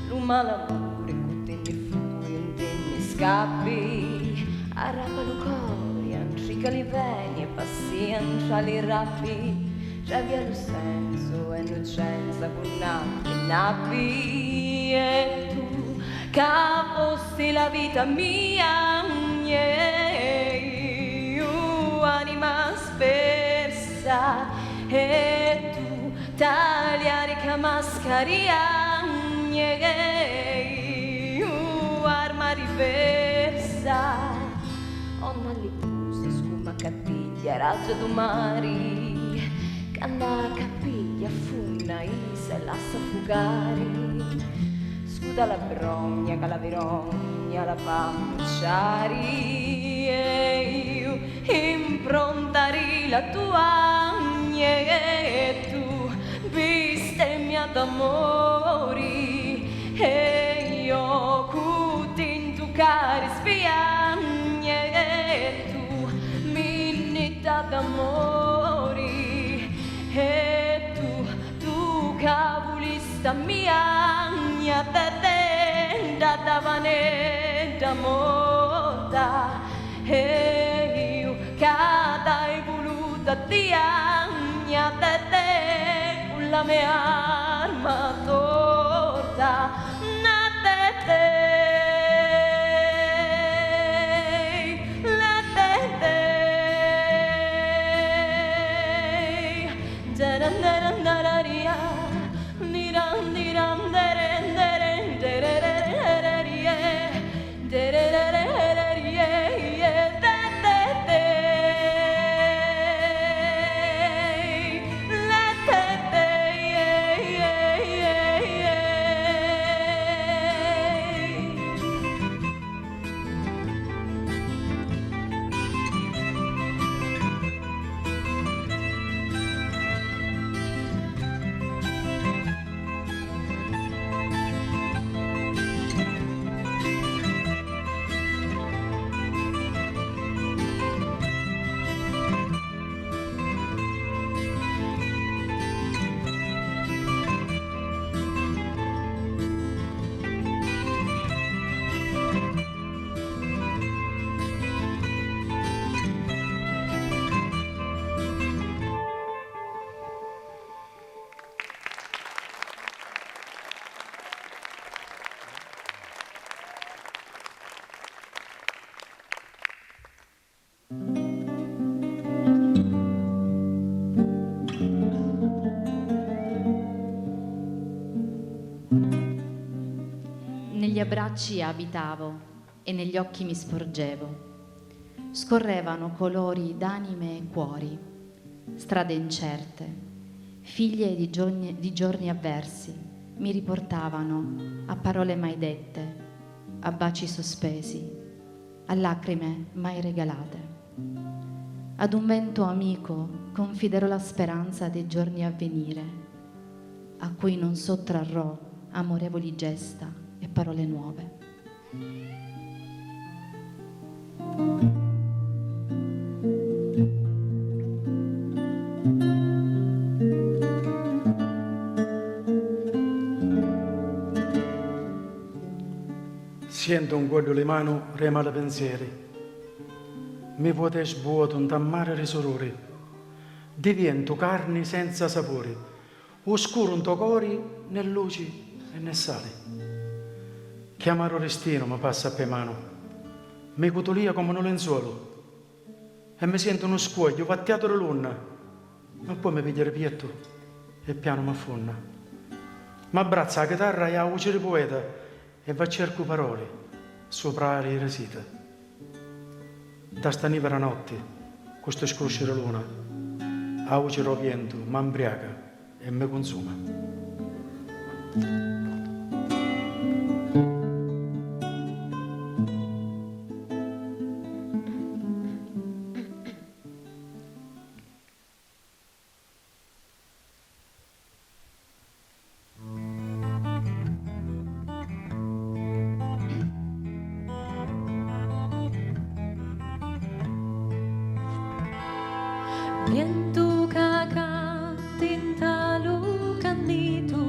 l'umal'amore con te ne fui e te ne scappi, arrapa il cuore, antrica li veni e pazienza li rappi, già via lo senso e innocenza con nappi e nappi, e tu che fosti la vita mia, io anima spersa, e tu tagliare che mascaria, io arma diversa, onna li pusa scuma cattiglia, razza do mari, che anda a capiglia, funna, isa, lassa fugare, scuda la brogna, che la verogna, la panciari, e io improntari la tua, e tu bestemmia d'amori, e io cuti in tu cari spiagne, Cavulista mia, mia te da davane da moda. E io cada hai voluta dia, mia te con la mia arma torta. Na te. Negli abbracci abitavo e negli occhi mi sporgevo. Scorrevano colori d'anime e cuori, strade incerte, figlie di giorni avversi, mi riportavano a parole mai dette, a baci sospesi, a lacrime mai regalate. Ad un vento amico confiderò la speranza dei giorni a venire, a cui non sottrarrò amorevoli gesta e parole nuove. Sento un guardo le mani, rema le pensieri. Mi vuote svuoto un tammare risorori. Divento carni senza sapori. Oscuro un tocori né luci e né sali. Chiamaro restino mi passa per mano. Mi cutolia come un lenzuolo. E mi sento uno scuoglio pattiato di luna. Ma poi mi piglia il pietto e piano mi affonda. Mi abbraccia la chitarra e la voce di poeta e va a cerco parole sopra le resite. Da stanivera notte, questo scroscere luna, la voce roviento mi imbriaca e mi consuma. Viento che canti in talo candido,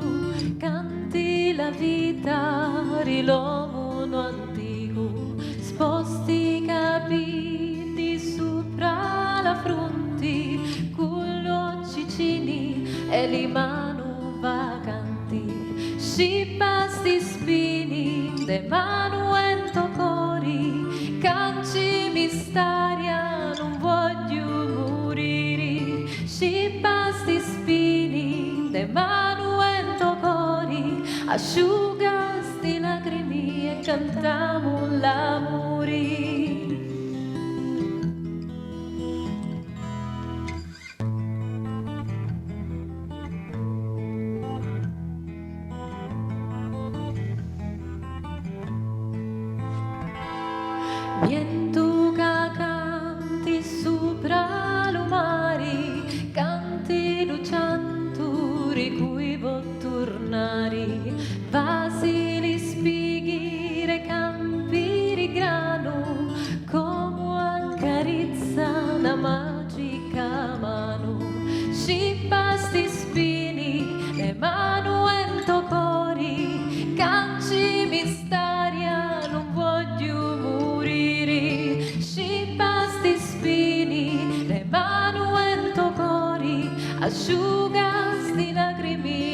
canti la vita l'uomo antico, sposti capiti sopra la fronte, con gli occhi cini e le mani vacanti, scipasti spini, de mano ento cori, canci mistaria, non voglio morire, scipasti spini, de mano ento cori, asciugasti lacrimi e cantiamo l'amore. Viento che canti sopra lo mare, canti luccianto, cui vuol tornare, vasi li spighi, campi di grano,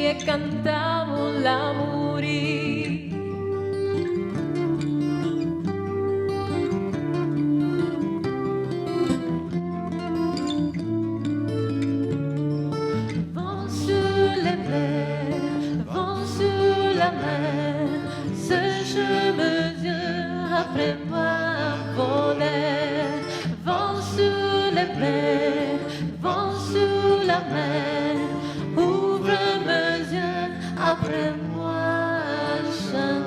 e cantavo l'amore. Vent sur les mers, vent sur la mer, ce je mesure après moi voler. Vent sur les mers, vent sur la mer, ouvre mes yeux après moi chanter.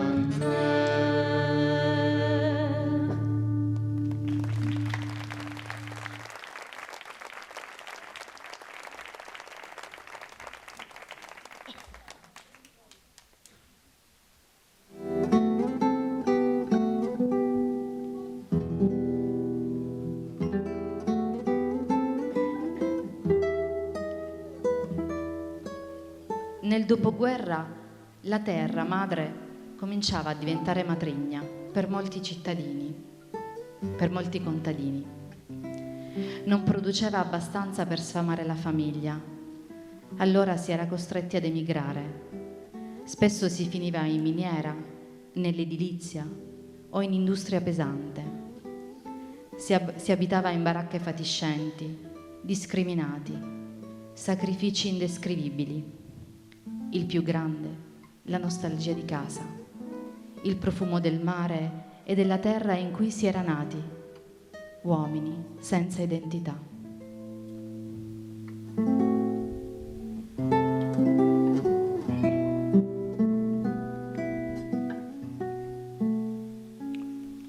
Nel dopoguerra la terra madre cominciava a diventare matrigna per molti cittadini, per molti contadini. Non produceva abbastanza per sfamare la famiglia, allora si era costretti ad emigrare. Spesso si finiva in miniera, nell'edilizia o in industria pesante. Si abitava in baracche fatiscenti, discriminati, sacrifici indescrivibili. Il più grande, la nostalgia di casa, il profumo del mare e della terra in cui si era nati, uomini senza identità.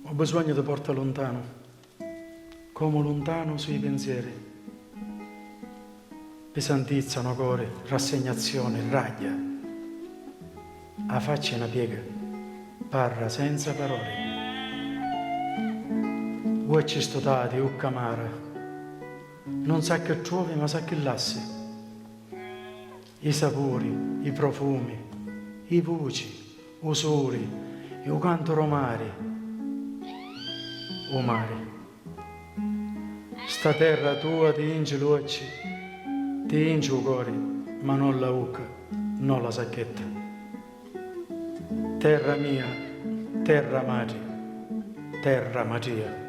Ho bisogno di porta lontano, come lontano sui pensieri. Pesantizzano cuore, rassegnazione, raglia. A faccia una piega, parla senza parole. O ci stati, o camara, non sa che trovi ma sa che lassi. I sapori, i profumi, i voci, o soli, e o canto romari, o mare. Sta terra tua ti inge l'occhi, ti inge il cuore, ma non la ucca, non la sacchetta. Terra mia, terra madre, terra Maria.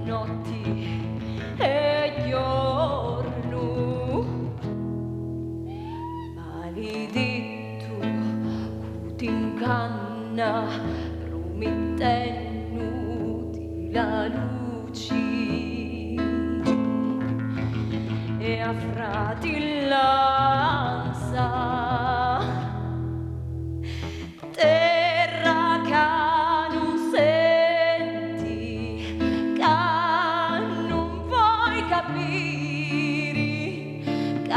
Notti e giorno mi ditto t'incanna promettenuti la luce e a fratillanza terra che non senti, che non vuoi capire, che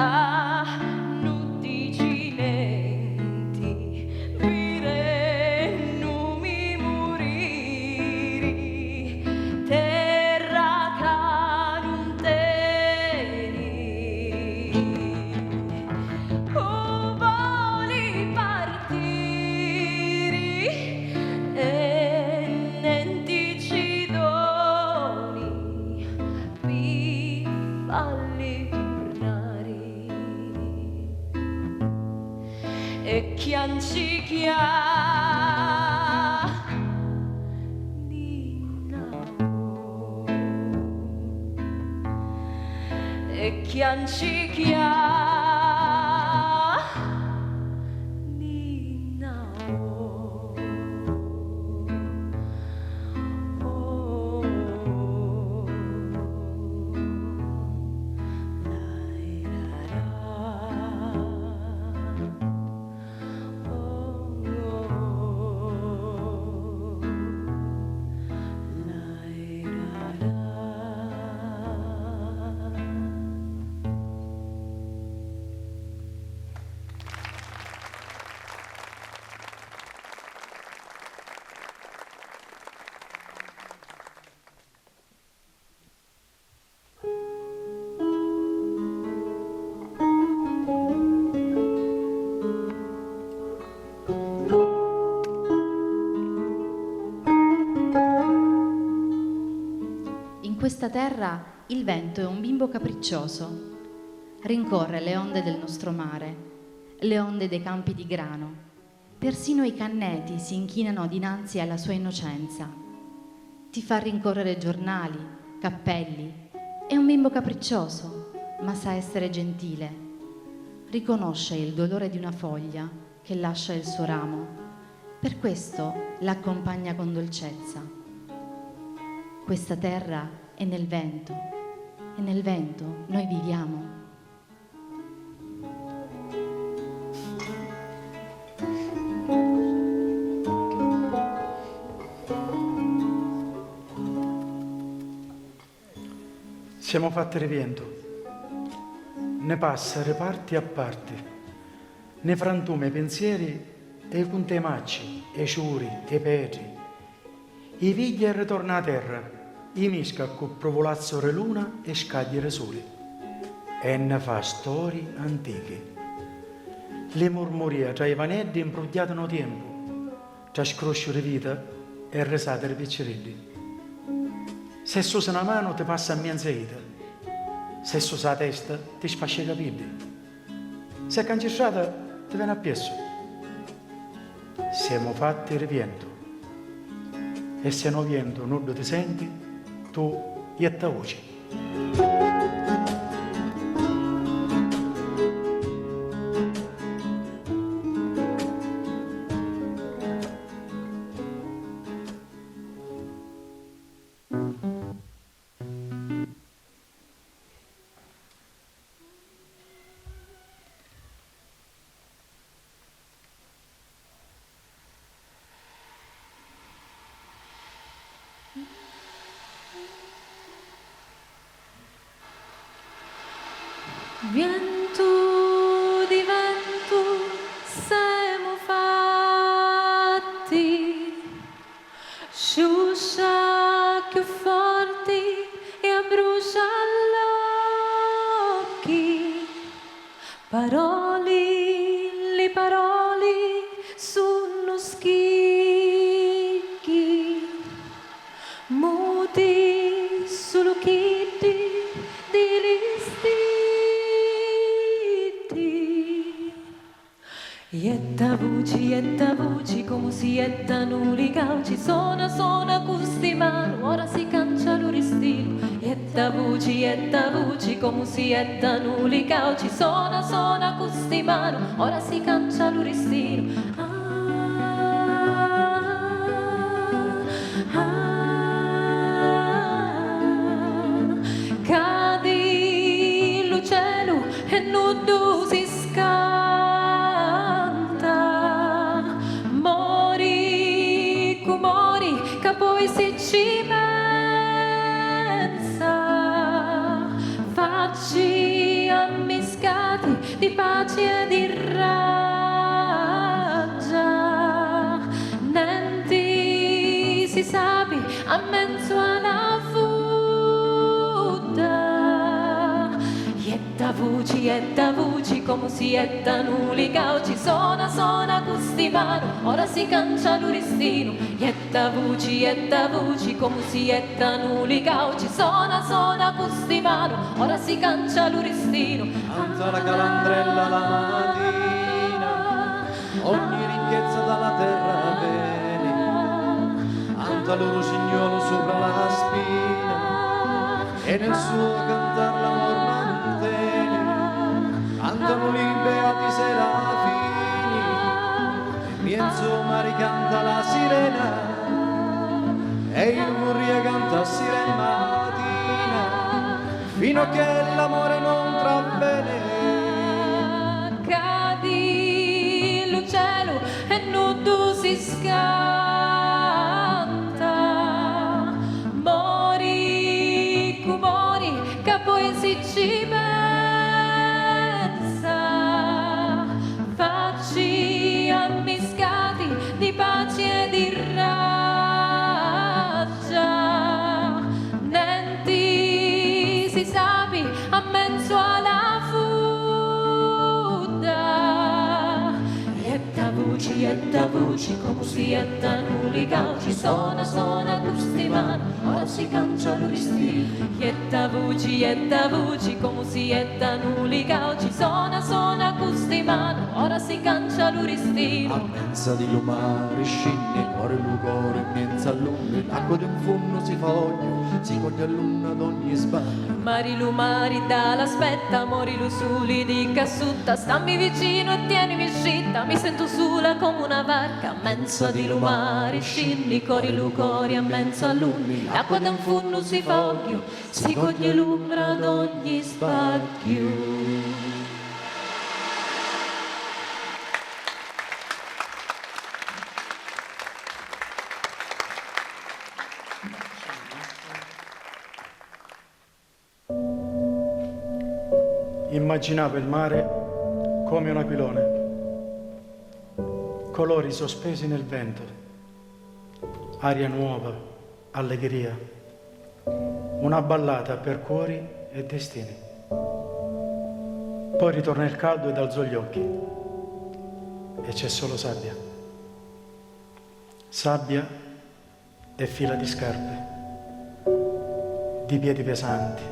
non dici niente, vire non mi morire, terra che non tieni. Oh, voli partire e niente ci doni per farli tornare e chianci e chianci In questa terra il vento è un bimbo capriccioso. Rincorre le onde del nostro mare, le onde dei campi di grano. Persino i canneti si inchinano dinanzi alla sua innocenza. Ti fa rincorrere giornali, cappelli. È un bimbo capriccioso, ma sa essere gentile. Riconosce il dolore di una foglia che lascia il suo ramo. Per questo l'accompagna con dolcezza. Questa terra è nel vento e nel vento noi viviamo. Siamo fatti di vento, ne passa reparti a parti, ne frantuma i pensieri e i puntemacci, e i ciuri, e i petri, i figli e ritorna a terra, i misca con provolazzo re luna e scagliere soli, e ne fa storie antiche. Le mormoria tra i vanetti imbrugliatano tempo, tra scroscio di vita e risate di piccirilli. Se su una mano ti passa a mezza vita, se su la testa ti sfascia i capelli, se è cancellata ti viene a piesso. Siamo fatti di vento, e se no vento non ti senti, tu ietta voce. Vento di vento siamo fatti, sciuscia più forti e abbrucia gli occhi. Parole, le parole sono schicchi, muti solo chitti di listi. Ietta voci, come si ettano li cauci, suona custi mano, ora si cancia l'oristino. Ietta voci, come si ettano li cauci, suona custi mano, ora si cancia l'uristino. Cadi l'uccello e nudo si scanta, mori cumori che poi si ci pensa, facci ammiscati di pace e di raggia, nenti si sapi a mezzo alla fuda, ietta voci come si ettano li cauci, sona custi mano, ora si cancia l'uristino, ietta voci come si ettano li cauci, sona custi mano, ora si cancia l'uristino. Alza la calandrella la mattina, ogni ricchezza dalla terra viene, anta loro signolo sopra la spina, e nel suo cantar l'amor mantene, cantano li beati serafini, e miezzo mare canta la sirena, e il murrie canta sirena mattina, fino a che l'amore non travvene. Cadi l'uccello e nudo si scanta, mori cumori che poi si ci pensa, facci ammiscati di pace e di raggia, nenti si sapi a mezzo alla fuda, ietta voci come si ettano li cauci, sona custi mano, ora si cancia l'uristino, ietta voci come si ettano li cauci, sona custi mano, ora si cancia l'uristino. A mezza di lumare scinne, cuore lucore, mezza luna, l'acqua di un funno si fa olio, si coglie a luna ad ogni sbaglio. Mari dall'aspetta, morilu suli di cassutta, stammi vicino e tienimi scitta, mi sento sola come una barca, a mezza di lumari scinni, cori lucori a mezza luna, l'acqua da un funno si fa olio, si coglie l'ombra ad ogni spacchio. Immaginavo il mare come un aquilone, colori sospesi nel vento, aria nuova, allegria, una ballata per cuori e destini. Poi ritorna il caldo ed alzo gli occhi e c'è solo sabbia. Sabbia e fila di scarpe, di piedi pesanti,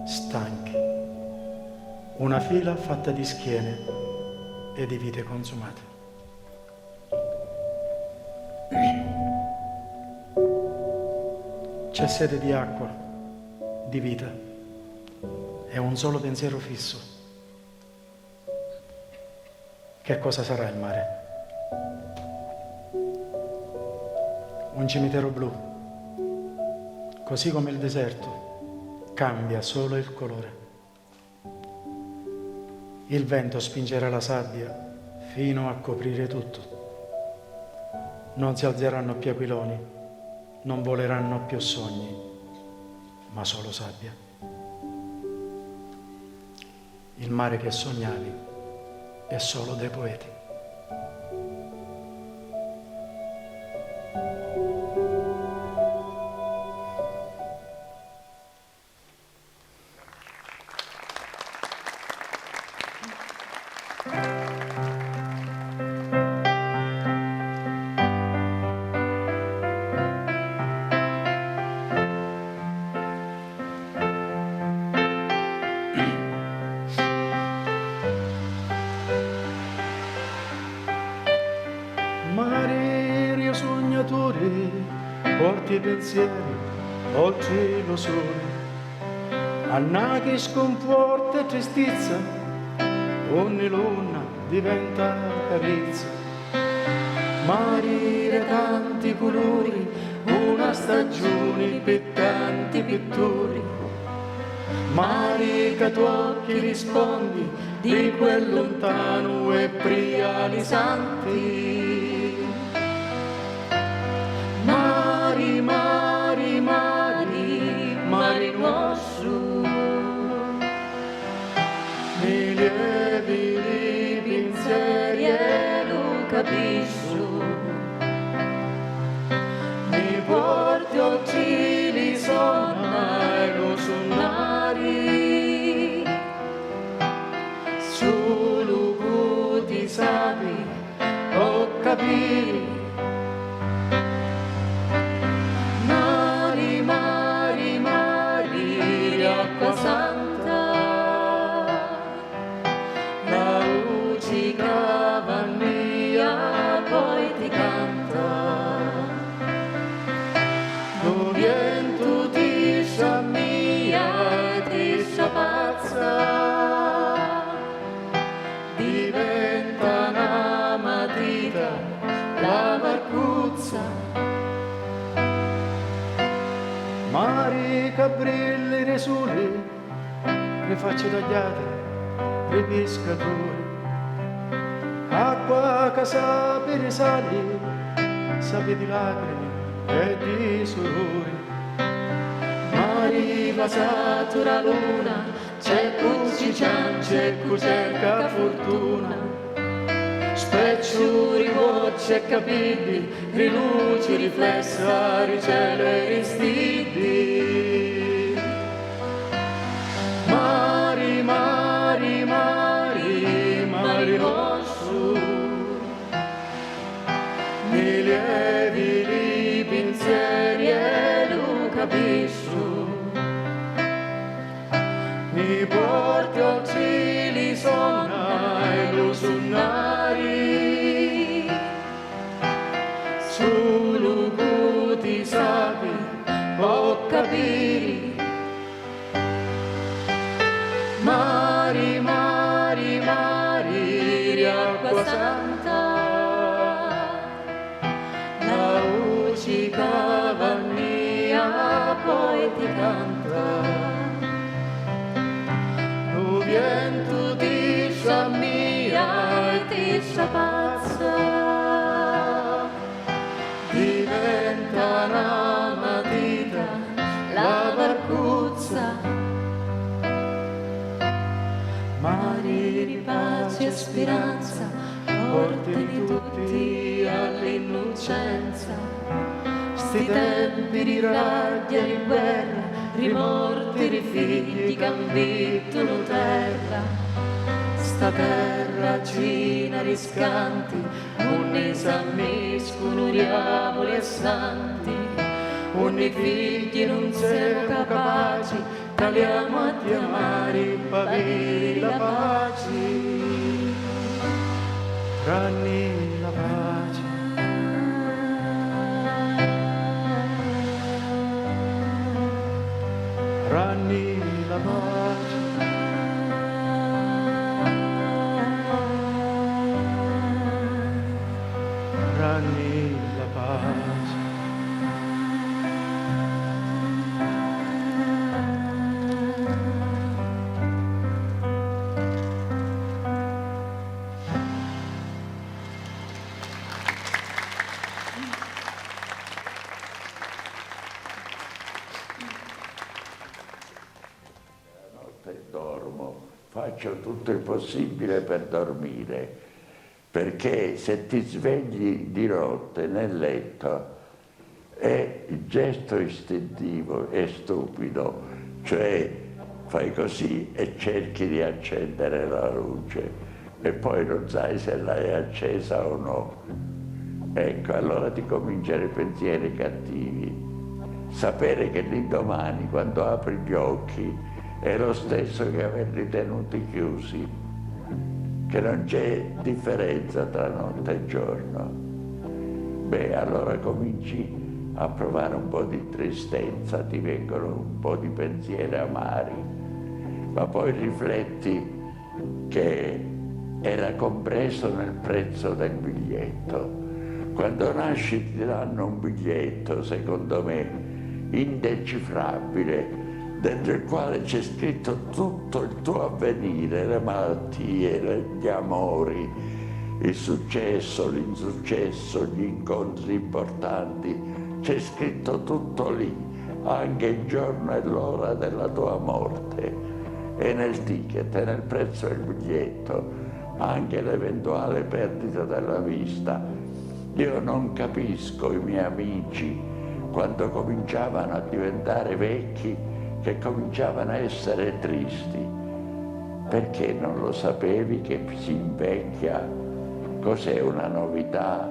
stanchi. Una fila fatta di schiene e di vite consumate. C'è sete di acqua, di vita e un solo pensiero fisso. Che cosa sarà il mare? Un cimitero blu, così come il deserto, cambia solo il colore. Il vento spingerà la sabbia fino a coprire tutto. Non si alzeranno più aquiloni, non voleranno più sogni, ma solo sabbia. Il mare che sognavi è solo dei poeti. Mare sognatore, porti i pensieri oltre lo sole, anna che sconforta e tristezza, ogni luna diventa carizia. Mari di tanti colori, una stagione per tanti pittori. Mari che tu occhi rispondi di quel lontano e priali santi. Mari, mari, mari, mari nostro, mi lievi di pensieri e lo capisco, mi porti occhi sonna e lo suonari, solo tu ti sapi o capire. Mari, mari, mari di acqua santa, la luce cavannia poi ti canta, lo vento ti sciammia e ti sciapazza, diventa una matita la marcuzza. Mari che brilli nei soli, le facce tagliate, le pescatori, acqua che sape risali, sape di lacrime e di sorori. Mari vasato la luna, c'è così c'è cerca fortuna. Specciuri, voce e capelli, riluci, riflessa, ricele e ristidi. Mari, mari, mari, mari rosso, mi lievi di pensieri e lo capisco, mi porti al cieli sonna e lo suonari, solo tu ti sapi o capire. Mari, mari, mari di acqua santa, la luce cavannia poi ti canta, lo vento ti sciammia e ti sciapazza, diventa una matita la barcuzza. Mari di pace e speranza, portali tutti all'innocenza. Sti tempi di rabbia, di guerra, rimorti di figli che han vittono terra. Sta terra cina riscanti, ogni s'ammiscono diavoli e santi, ogni figli non siamo capaci, caliamo a ti amare, paviri la pace, tranni la pace. Ranni la pace, ranni la pace. Dormo, faccio tutto il possibile per dormire, perché se ti svegli di notte nel letto è il gesto istintivo è stupido, cioè fai così e cerchi di accendere la luce e poi non sai se l'hai accesa o no. Ecco, allora ti cominciano i pensieri cattivi. Sapere che l'indomani, quando apri gli occhi, è lo stesso che averli tenuti chiusi, che non c'è differenza tra notte e giorno. Beh, allora cominci a provare un po' di tristezza, ti vengono un po' di pensieri amari, ma poi rifletti che era compreso nel prezzo del biglietto. Quando nasci ti danno un biglietto, secondo me, indecifrabile, dentro il quale c'è scritto tutto il tuo avvenire, le malattie, gli amori, il successo, l'insuccesso, gli incontri importanti, c'è scritto tutto lì, anche il giorno e l'ora della tua morte. E nel ticket, e nel prezzo del biglietto, anche l'eventuale perdita della vista. Io non capisco i miei amici quando cominciavano a diventare vecchi, che cominciavano a essere tristi. Perché non lo sapevi che si invecchia? Cos'è una novità?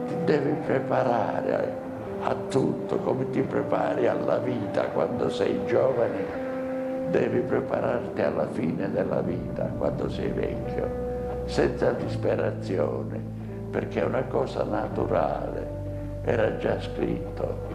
Ti devi preparare a tutto, come ti prepari alla vita quando sei giovane, devi prepararti alla fine della vita quando sei vecchio, senza disperazione, perché è una cosa naturale, era già scritto.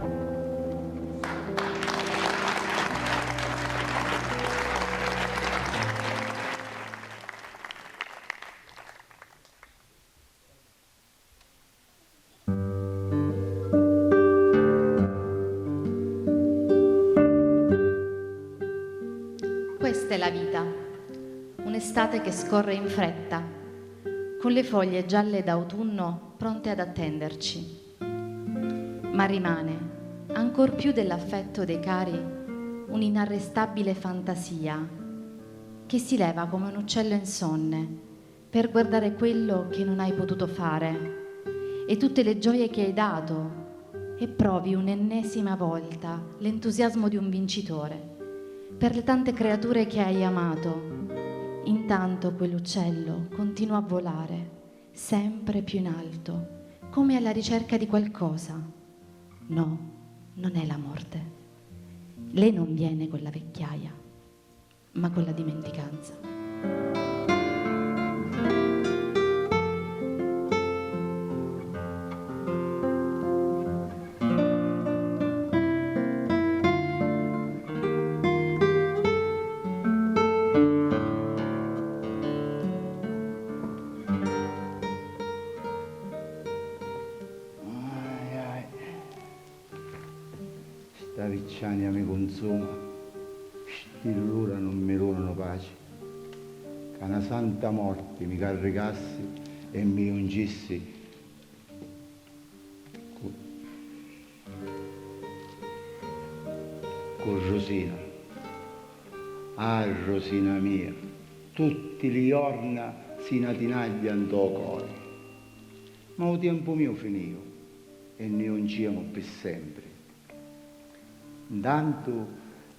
Questa è la vita, un'estate che scorre in fretta, con le foglie gialle d'autunno pronte ad attenderci. Ma rimane, ancor più dell'affetto dei cari, un'inarrestabile fantasia che si leva come un uccello insonne per guardare quello che non hai potuto fare e tutte le gioie che hai dato e provi un'ennesima volta l'entusiasmo di un vincitore per le tante creature che hai amato. Intanto quell'uccello continua a volare sempre più in alto, come alla ricerca di qualcosa. No, non è la morte. Lei non viene con la vecchiaia, ma con la dimenticanza. Sta vicciania mi consuma, stillura non mi donano pace, che una santa morte mi caricassi e mi ungissi con Rosina. Ah, Rosina mia, tutti gli giorni si natinagliano tuo cuore, ma il tempo mio finì e ne ungiamo per sempre. Intanto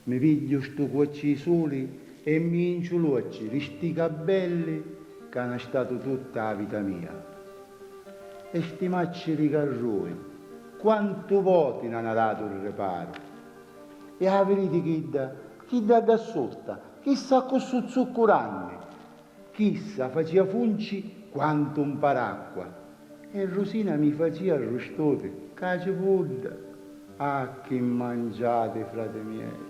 mi piglio sto cuocci soli e mi inciulucci di sti capelli che hanno stato tutta la vita mia. E sti macci di carroi, quanto voti ne hanno dato il reparo. E la verità chi da gassolta, chissà con su zuccuranni, chissà faceva funci quanto un paracqua. E Rosina mi faceva arrostote, cace pudda. Ah, che mangiate, frate miei!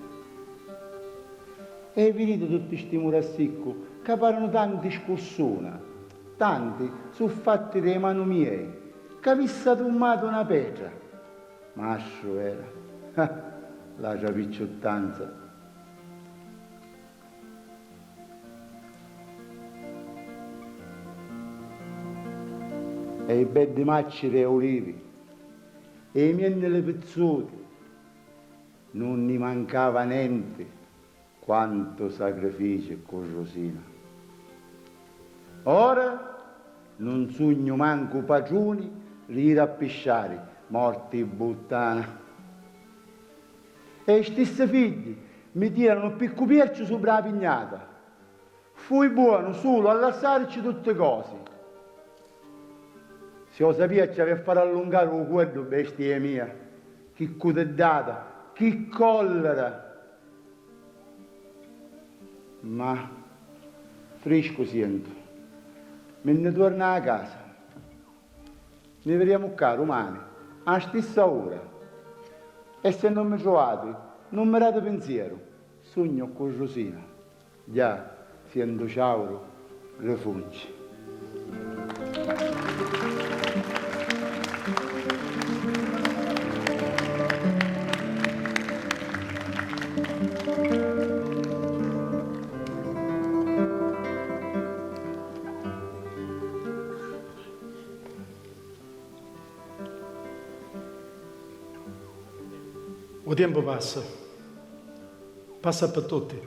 E venite tutti sti murassicco che parlano tanti scorsona, tanti su fatti dei mani miei, che vi sta tommato una pietra. Mascio era, la picciottranza. E i belli macci dei olivi, e i miei nelle pezzuti, non ne mancava niente, quanto sacrificio con Rosina. Ora non sogno manco padroni li rappisciare, morti buttana. E i stessi figli mi tirano picco piercio sopra la pignata. Fui buono solo a lasciarci tutte cose. Se lo sapia ci aveva fatto allungare un cuore, bestia mia, che cudedata, che collera. Ma fresco sento, me ne torna a casa. Ne vediamo qua domani, alla stessa ora. E se non mi trovate, non mi date pensiero, sogno con Rosina. Già, sento ciauro, rifuggi. Il tempo passa per tutti.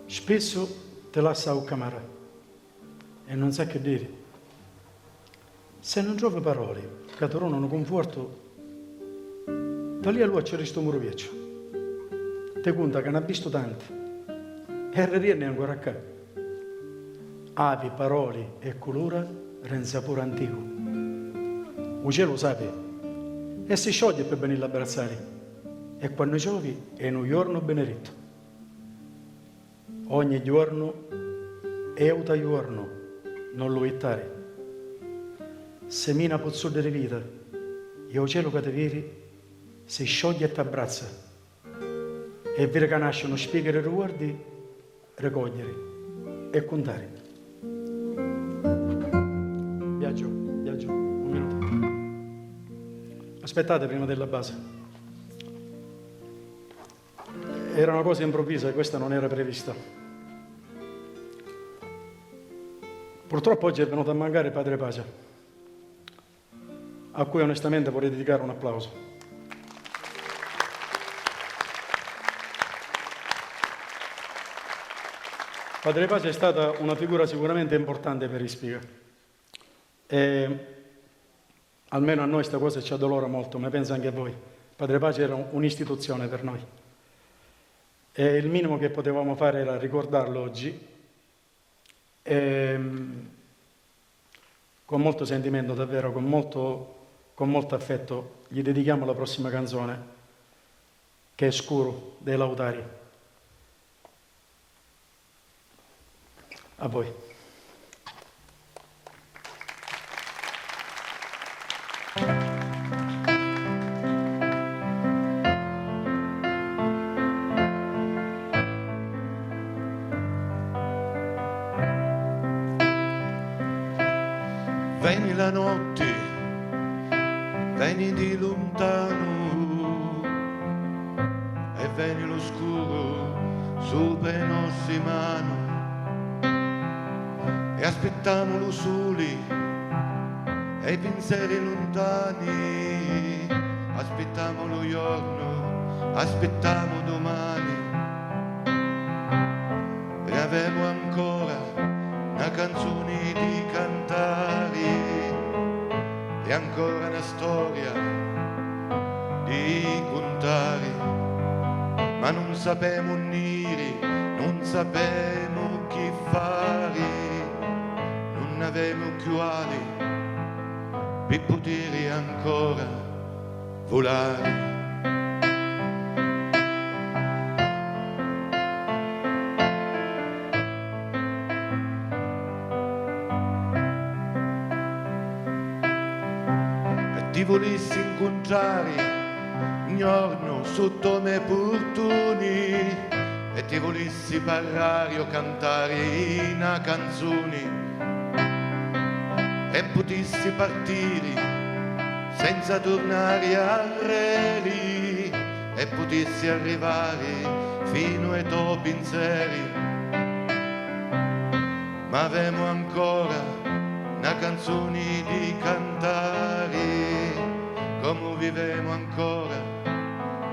Spesso ti lascia a camera e non sai che dire. Se non trovi parole che ti danno conforto, da lì a lui c'è questo muro vecchio. Ti conta che ne ha visto tanti e riviene ancora a capo. Avi, parole e colore renza pure antico. Il cielo sapete. E si scioglie per venire a abbracciare. E quando giovi è un giorno benedetto. Ogni giorno è un giorno, non lo ittare. Semina pozzo delle vita, e il cielo che ti vedi si scioglie e ti abbraccia. E vede che nascono spiegare riguardi, raccogliere e contare. Viaggio, un minuto. Aspettate prima della base. Era una cosa improvvisa e questa non era prevista. Purtroppo oggi è venuto a mancare Padre Pace, a cui onestamente vorrei dedicare un applauso. Padre Pace è stata una figura sicuramente importante per Ispica. E almeno a noi questa cosa ci addolora molto, ma penso anche a voi. Padre Pace era un'istituzione per noi. E il minimo che potevamo fare era ricordarlo oggi. E, con molto sentimento, davvero, con molto affetto, gli dedichiamo la prossima canzone, che è Scuro, dei Lautari. A voi. Veni la notte, veni di lontano e veni l'oscuro sopra i nostri mani e aspettiamolo soli e i pensieri lontani, aspettiamo lo giorno, aspettiamo domani e avevo ancora una canzone di cantare e ancora una storia di contare, ma non sapemo unire, non sapemo chi fare, non avevamo più ali per poter ancora volare. Ti volessi incontrare un giorno sotto me portoni e ti volessi parlare o cantare una canzone e potessi partire senza tornare a reli e potessi arrivare fino ai tuoi pensieri, ma avevamo ancora una canzone di cantare, come vivemo ancora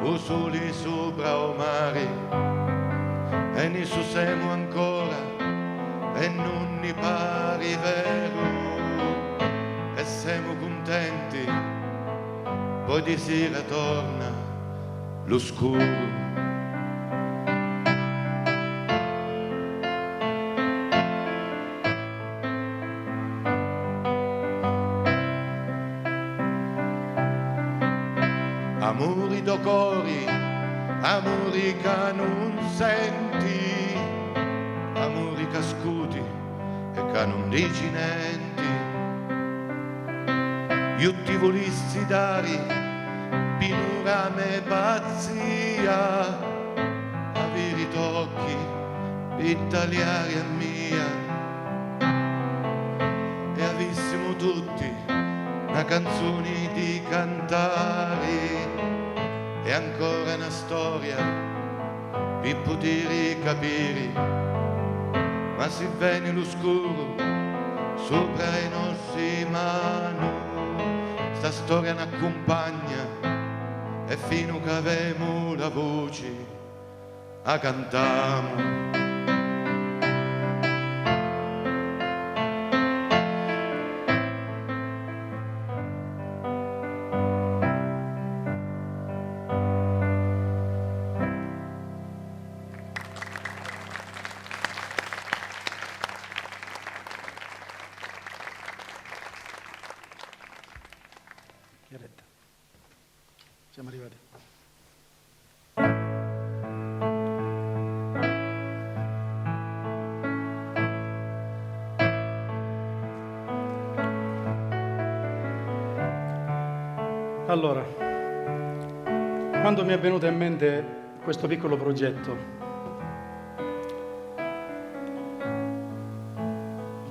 o soli sopra o mare, e ne so siamo ancora e non ne pare vero, e siamo contenti, poi di sera torna l'oscuro. Amori do cori, amori che non senti, amori che scuti e che non dici niente. Io ti volessi dare pinura me pazzia, avere i tocchi italiaria mia, e avessimo tutti una canzone di cantare e ancora una storia per poter capire, ma se viene l'oscuro sopra i nostri mani, sta storia ne accompagna e fino che avemo la voce a cantare. Siamo arrivati. Allora, quando mi è venuto in mente questo piccolo progetto,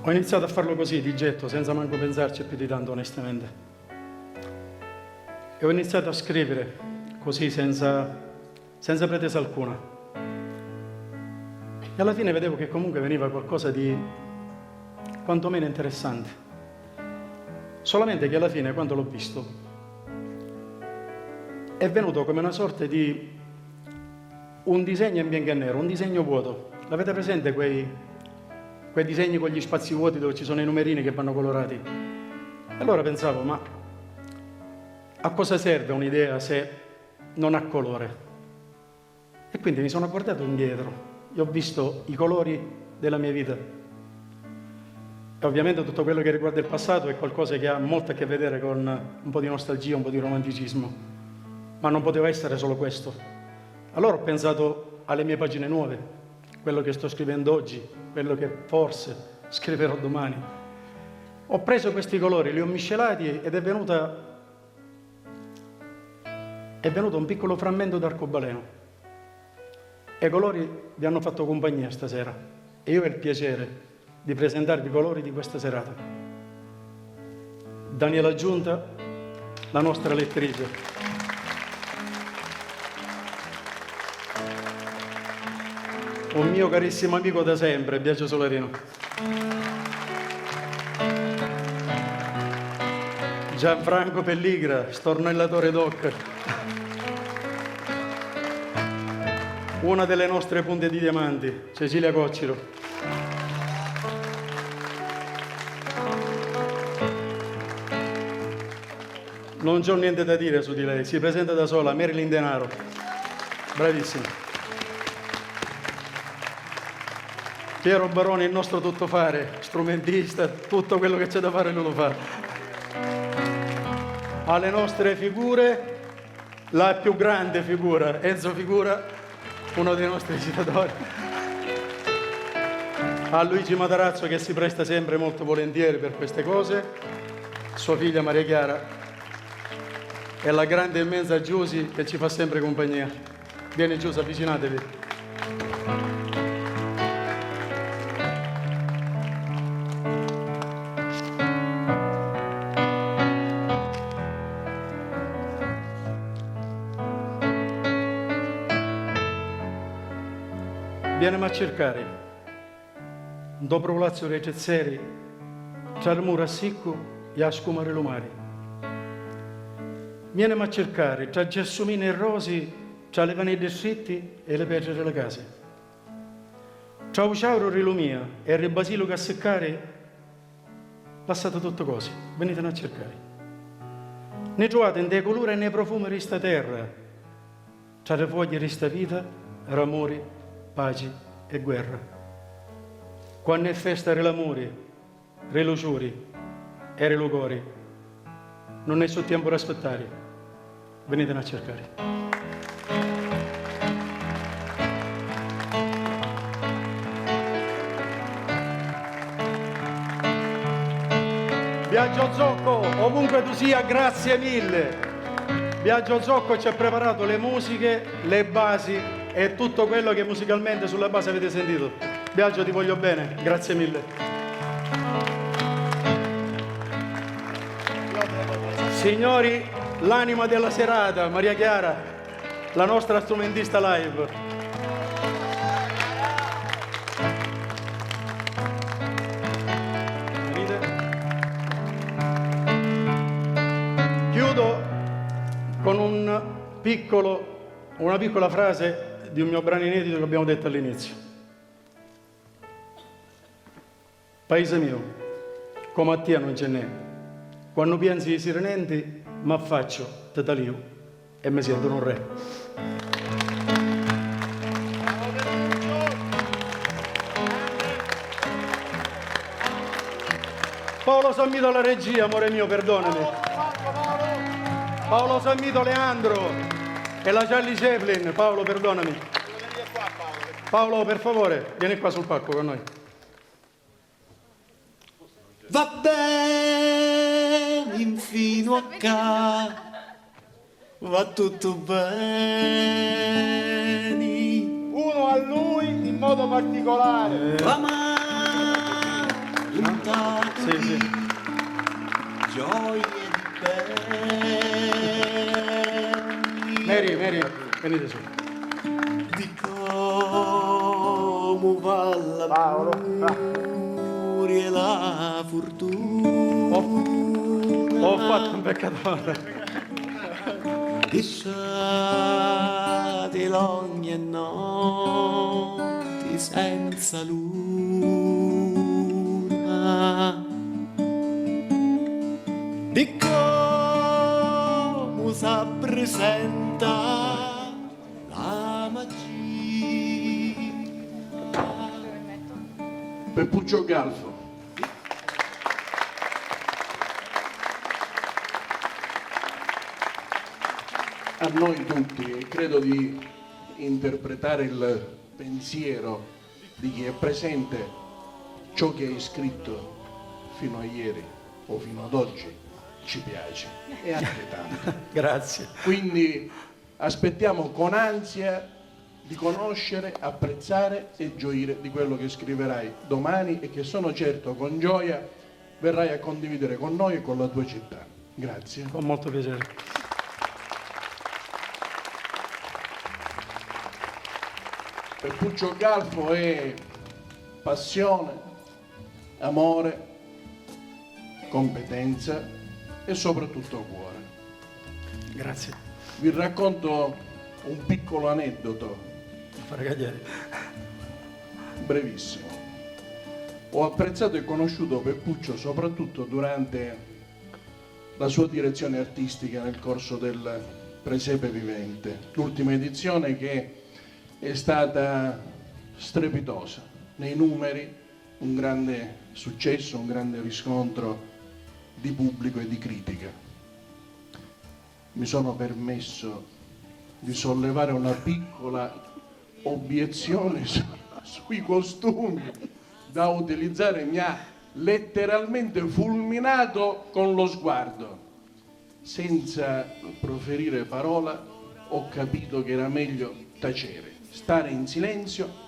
ho iniziato a farlo così, di getto, senza manco pensarci più di tanto, onestamente. E ho iniziato a scrivere così, senza pretesa alcuna. E alla fine vedevo che comunque veniva qualcosa di quantomeno interessante. Solamente che alla fine, quando l'ho visto, è venuto come una sorta di un disegno in bianco e nero, un disegno vuoto. L'avete presente quei disegni con gli spazi vuoti dove ci sono i numerini che vanno colorati? Allora pensavo, ma a cosa serve un'idea se non ha colore? E quindi mi sono guardato indietro e ho visto i colori della mia vita. E ovviamente tutto quello che riguarda il passato è qualcosa che ha molto a che vedere con un po' di nostalgia, un po' di romanticismo. Ma non poteva essere solo questo. Allora ho pensato alle mie pagine nuove, quello che sto scrivendo oggi, quello che forse scriverò domani. Ho preso questi colori, li ho miscelati ed è venuto un piccolo frammento d'arcobaleno. E i colori vi hanno fatto compagnia stasera. E io ho il piacere di presentarvi i colori di questa serata. Daniela Giunta, la nostra lettrice. Un mio carissimo amico da sempre, Biagio Solarino. Gianfranco Pelligra, stornellatore doc. Una delle nostre punte di diamanti, Cecilia Cocciro. Non c'ho niente da dire su di lei, si presenta da sola, Marilyn Denaro. Bravissima. Piero Baroni, il nostro tuttofare, strumentista, tutto quello che c'è da fare lui lo fa. Alle nostre figure, la più grande figura, Enzo Figura, uno dei nostri citatori. A Luigi Matarazzo che si presta sempre molto volentieri per queste cose, sua figlia Maria Chiara e la grande e immensa Giusy che ci fa sempre compagnia. Vieni Giusy, avvicinatevi. Vieni a cercare, dopo Lazio Recezzeri, tra il muro a sicco e a scumare lumari. Vieni a cercare, tra gelsomini e rosi, tra le vanille scritti e le pietre delle case. Tra Uciauro e Rilumia e il basilico a seccare, lasciate tutto così, venitene a cercare. Ne trovate in dei colori e nei profumi di sta terra, tra le foglie di sta vita, ramori, pace e guerra. Quando è festa l'amore, reluciuri e relugori, non è sul tempo da aspettare, venitene a cercare. Biagio Zocco, ovunque tu sia, grazie mille. Biagio Zocco ci ha preparato le musiche, le basi e tutto quello che musicalmente sulla base avete sentito. Biagio, ti voglio bene, grazie mille. Signori, l'anima della serata, Maria Chiara, la nostra strumentista live. Venite. Chiudo con una piccola frase di un mio brano inedito che abbiamo detto all'inizio. Paese mio, come a te non ce n'è. Quando pensi ai sirenenti, mi affaccio, te talio e mi sento un re. Paolo Sammito alla regia, amore mio, perdonami. Paolo Sammito, Leandro e la Charlie Chaplin. Paolo, perdonami. Paolo, per favore, vieni qua sul palco con noi. Va bene fino a qua, va tutto bene. Uno a lui in modo particolare. Va male, Sì, sì. gioie di bene. Mary, venite su. Di come va la Paolo, e la fortuna. Ho fatto un peccatore. Lasciate ogni notte senza luna. Di come si presenta la magia. Peppuccio Galfo. A noi tutti, e credo di interpretare il pensiero di chi è presente, ciò che hai scritto fino a ieri o fino ad oggi ci piace e anche tanto. Grazie. Quindi aspettiamo con ansia di conoscere, apprezzare e gioire di quello che scriverai domani e che sono certo con gioia verrai a condividere con noi e con la tua città. Grazie. Con molto piacere. Peppuccio Galfo è passione, amore, competenza e soprattutto cuore. Grazie. Vi racconto un piccolo aneddoto, Ragaglieri. brevissimo. Ho apprezzato e conosciuto Peppuccio soprattutto durante la sua direzione artistica nel corso del Presepe Vivente, l'ultima edizione che è stata strepitosa, nei numeri un grande successo, un grande riscontro di pubblico e di critica. Mi sono permesso di sollevare una piccola obiezione sui costumi da utilizzare, mi ha letteralmente fulminato con lo sguardo. Senza proferire parola ho capito che era meglio tacere, stare in silenzio,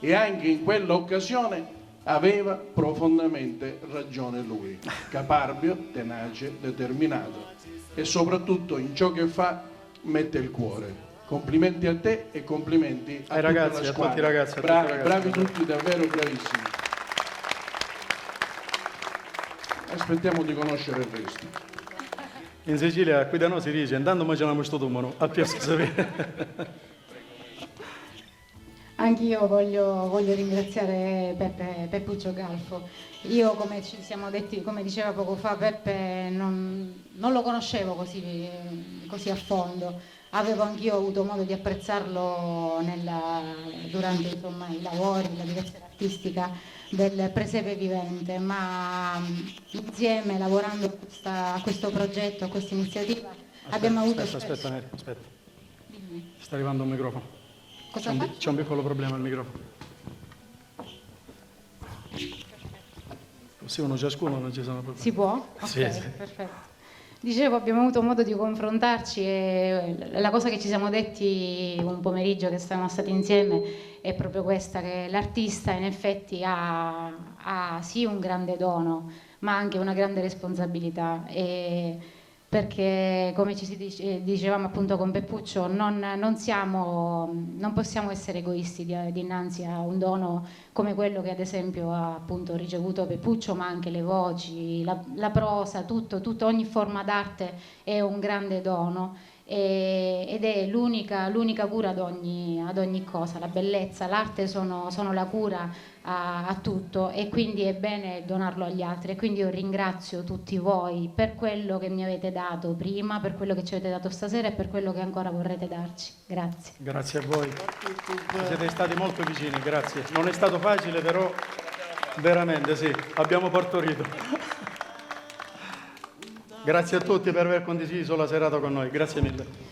e anche in quell'occasione aveva profondamente ragione lui, caparbio, tenace, determinato e soprattutto in ciò che fa mette il cuore. Complimenti a te e complimenti a ai tutta ragazzi, la a squadra. tutti i ragazzi, a tutti i Bravi, ragazzi. bravi tutti, davvero bravissimi. Aspettiamo di conoscere il resto. In Sicilia, qui da noi si dice, andando mangiamo questo tumano, a più si sapere. Anch'io voglio ringraziare Peppuccio Galfo. Io, come ci siamo detti, come diceva poco fa Peppe, non lo conoscevo così a fondo. Avevo anch'io avuto modo di apprezzarlo durante insomma, i lavori, la direzione artistica del Presepe Vivente, ma insieme, lavorando a questo progetto, a questa iniziativa, abbiamo avuto... Aspetta, Neri, aspetta. Dimmi. Sta arrivando un microfono. Cosa C'è un piccolo problema al microfono. Sì, uno ciascuno, non ci sono problemi. Si può? Ok, Sì, sì. perfetto. Dicevo, abbiamo avuto modo di confrontarci e la cosa che ci siamo detti un pomeriggio che stavamo stati insieme è proprio questa, che l'artista in effetti ha sì un grande dono, ma anche una grande responsabilità. Perché come dicevamo appunto con Peppuccio, non possiamo essere egoisti dinanzi a un dono come quello che ad esempio ha appunto ricevuto Peppuccio, ma anche le voci, la prosa, tutto, ogni forma d'arte è un grande dono ed è l'unica cura ad ogni cosa. La bellezza, l'arte sono la cura a tutto, e quindi è bene donarlo agli altri. E quindi io ringrazio tutti voi per quello che mi avete dato prima, per quello che ci avete dato stasera e per quello che ancora vorrete darci. Grazie. Grazie a voi. Siete stati molto vicini, grazie. Non è stato facile, però veramente sì, abbiamo partorito. Grazie a tutti per aver condiviso la serata con noi, grazie mille.